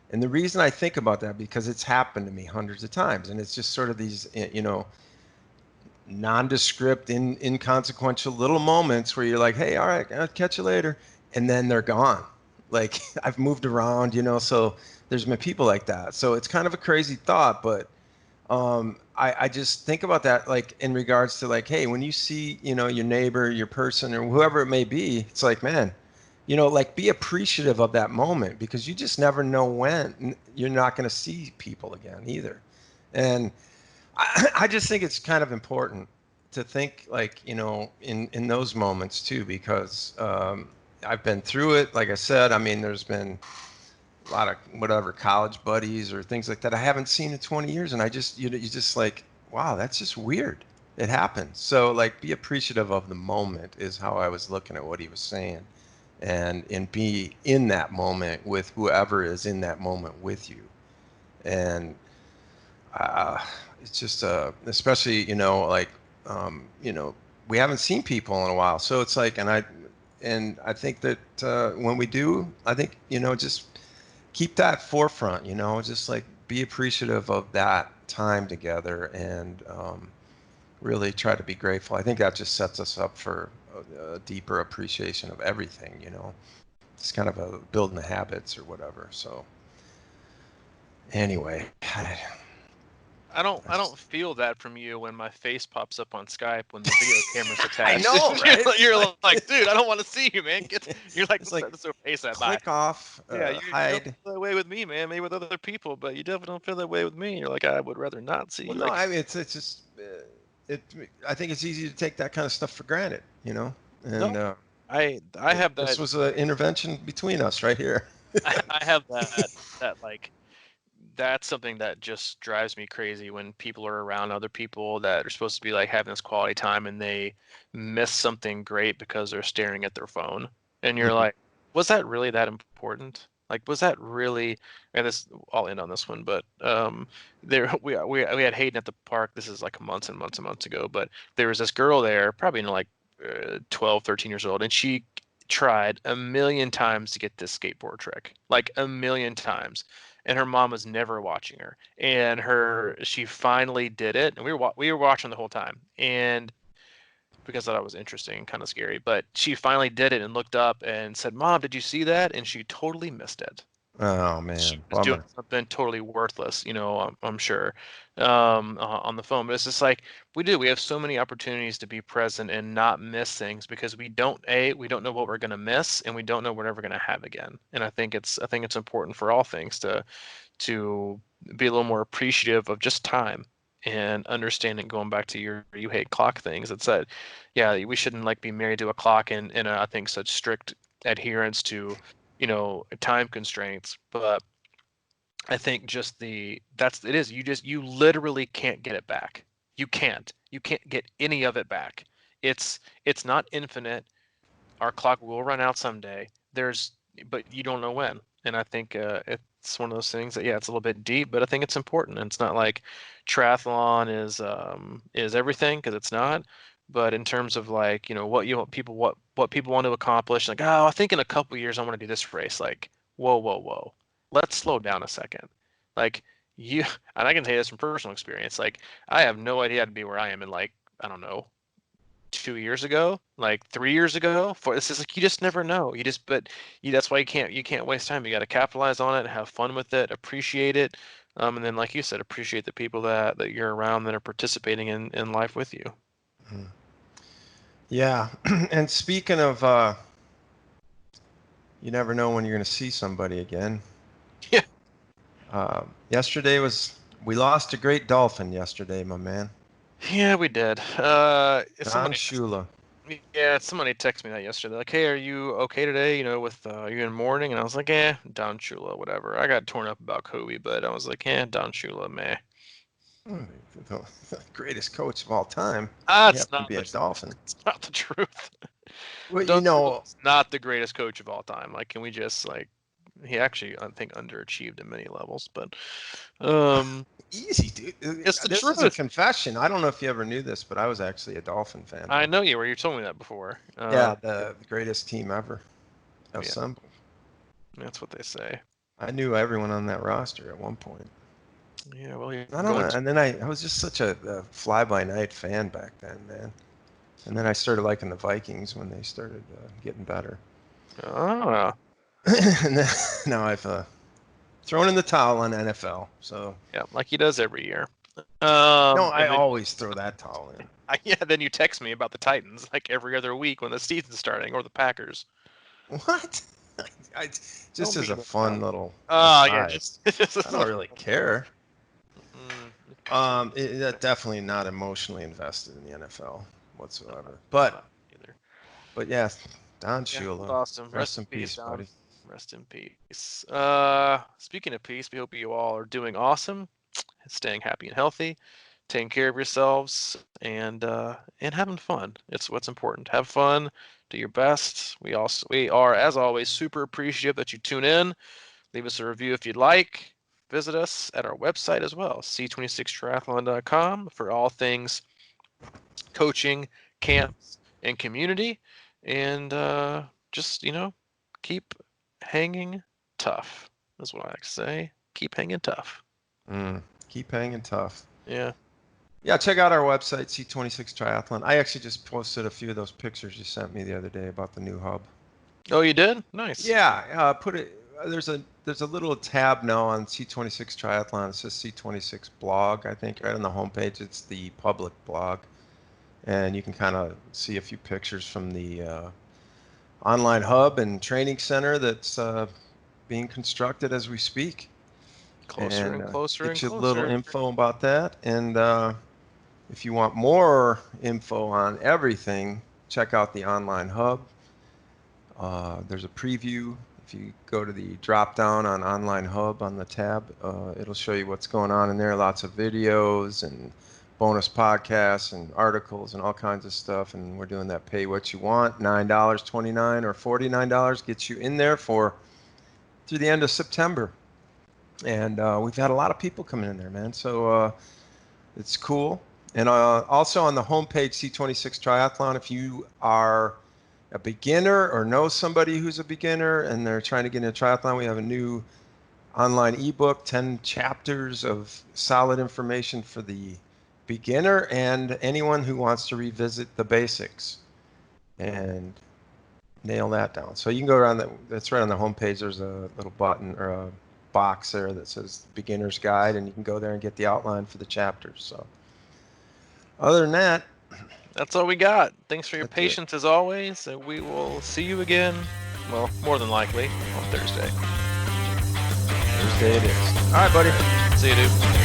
And the reason I think about that, because it's happened to me hundreds of times, and it's just sort of these, nondescript, inconsequential little moments where you're like, hey, all right, I'll catch you later, and then they're gone. Like I've moved around, so there's been people like that. So it's kind of a crazy thought, but I just think about that, like in regards to like, hey, when you see, your neighbor, your person, or whoever it may be, it's like, man, like be appreciative of that moment, because you just never know when you're not going to see people again either. And I just think it's kind of important to think like, in those moments too, because I've been through it. Like I said, I mean, there's been a lot of whatever college buddies or things like that I haven't seen in 20 years. And I just, you just like, wow, that's just weird. It happens. So like be appreciative of the moment is how I was looking at what he was saying, and be in that moment with whoever is in that moment with you. And it's just especially like we haven't seen people in a while, so it's like, and I think that when we do, I think just keep that forefront, just like be appreciative of that time together, and really try to be grateful. I think that just sets us up for a deeper appreciation of everything. It's kind of a building the habits or whatever. So anyway,
I don't feel that from you when my face pops up on Skype when the video camera's
I
attached.
know, right?
You're like, dude, I don't want to see you, man. You're like,
It's like
this face that by.
click off,
Yeah, you don't
hide.
feel that way with me, man. Maybe with other people, but you definitely don't feel that way with me. You're like, I would rather not see
Well,
you.
no,
Like,
I mean it's just it. I think it's easy to take that kind of stuff for granted,
no,
and
I have
this
that.
was an intervention between us right here.
I have that like that's something that just drives me crazy when people are around other people that are supposed to be like having this quality time and they miss something great because they're staring at their phone. And you're like, was that really that important? Like, was that really? And this, I'll end on this one, but there we had Hayden at the park. This is like months and months and months ago, but there was this girl there, probably like 12, 13 years old, and she tried a million times to get this skateboard trick, like a million times, and her mom was never watching her. And she finally did it, and we were watching the whole time, and because I thought it was interesting and kind of scary. But she finally did it and looked up and said, "Mom, did you see that?" And she totally missed it.
Oh
She
man,
was doing
bummer.
something totally worthless, I'm sure, on the phone. But it's just like we have so many opportunities to be present and not miss things because we don't know what we're going to miss, and we don't know what we're ever going to have again. And I think it's important for all things to be a little more appreciative of just time and understanding. Going back to you hate clock things, it said, yeah, we shouldn't like be married to a clock and I think such strict adherence to time constraints. But I think just you literally can't get it back. You can't get any of it back. It's not infinite. Our clock will run out someday. But you don't know when. And I think it's one of those things that, yeah, it's a little bit deep, but I think it's important. And it's not like triathlon is everything, because it's not. But in terms of like, what people want to accomplish, like, oh, I think in a couple of years I want to do this race. Like, whoa, whoa, whoa. Let's slow down a second. Like you, and I can tell you this from personal experience. Like, I have no idea I'd be where I am in, like, I don't know, 2 years ago, like 3 years ago. For It's just like you just never know. That's why you can't waste time. You got to capitalize on it, have fun with it, appreciate it, and then, like you said, appreciate the people that you're around that are participating in life with you.
Mhm. Yeah, and speaking of, you never know when you're going to see somebody again.
Yeah,
Yesterday we lost a great dolphin yesterday, my man.
yeah, we did.
Don Shula.
Somebody texted me that yesterday. Like, hey, are you okay today? With are you in mourning? And I was like, Don Shula, whatever. I got torn up about Kobe, but I was like, Don Shula, meh.
The greatest coach of all time. You
That's
happen to
not
be
the
a Dolphin.
It's not the truth.
Well,
Don Shula is not the greatest coach of all time. Like, can we just like he actually, I think, underachieved in many levels, but um
easy, dude.
it's the
This is a
truth.
confession. I don't know if you ever knew this, but I was actually a Dolphin fan.
I know you were. You told me that before.
Yeah, the greatest team ever
Yeah,
assembled.
that's what they say.
I knew everyone on that roster at one point.
Yeah, well, you're
I don't
going
know.
to.
And then I was just such a fly-by-night fan back then, man. And then I started liking the Vikings when they started getting better.
Ah,
And then, now I've thrown in the towel on NFL. So
yeah, like he does every year.
no, I
And then
always throw that towel in.
then you text me about the Titans like every other week when the season's starting, or the Packers.
What? I, just
Don't
as
beat
a
him up.
fun little
Oh yeah,
aside.
just
I don't really care.
mm,
Definitely not emotionally invested in the NFL whatsoever.
I'm not either.
But yeah, Don
Yeah,
Shula,
awesome.
rest
Rest
in
in peace,
peace,
Don.
buddy.
Rest in peace. Speaking of peace, we hope you all are doing awesome, staying happy and healthy, taking care of yourselves, and having fun. It's what's important. Have fun, do your best. We are, as always, super appreciative that you tune in. Leave us a review if you'd like. Visit us at our website as well, c26triathlon.com, for all things coaching, camps, and community. And just, keep hanging tough, is what I like to say. Keep hanging tough.
Mm, keep hanging tough.
Yeah.
Yeah, check out our website, C26 Triathlon. I actually just posted a few of those pictures you sent me the other day about the new hub.
Oh, you did? Nice.
Yeah, put it. There's a little tab now on C26 Triathlon. It says C26 blog. I think right on the homepage. It's the public blog, and you can kind of see a few pictures from the online hub and training center that's being constructed as we speak,
Closer
and
and closer and
get you a little
closer.
info about that. And if you want more info on everything, check out the online hub. There's a preview. If you go to the drop down on online hub on the tab, it'll show you what's going on in there. Lots of videos and bonus podcasts and articles and all kinds of stuff. And we're doing that pay what you want, $9, $29 or $49 gets you in there for through the end of September. And we've had a lot of people coming in there, man. So it's cool. And also on the homepage, C26 Triathlon, if you are a beginner or know somebody who's a beginner and they're trying to get into triathlon, we have a new online ebook, 10 chapters of solid information for the beginner and anyone who wants to revisit the basics and nail that down. So you can go around that's right on the homepage. There's a little button or a box there that says beginner's guide, and you can go there and get the outline for the chapters. So other than that,
that's all we got. Thanks for your
that's it.
patience as always, and we will see you again, well, more than likely, on Thursday.
Thursday it is. All right, buddy.
See you, dude.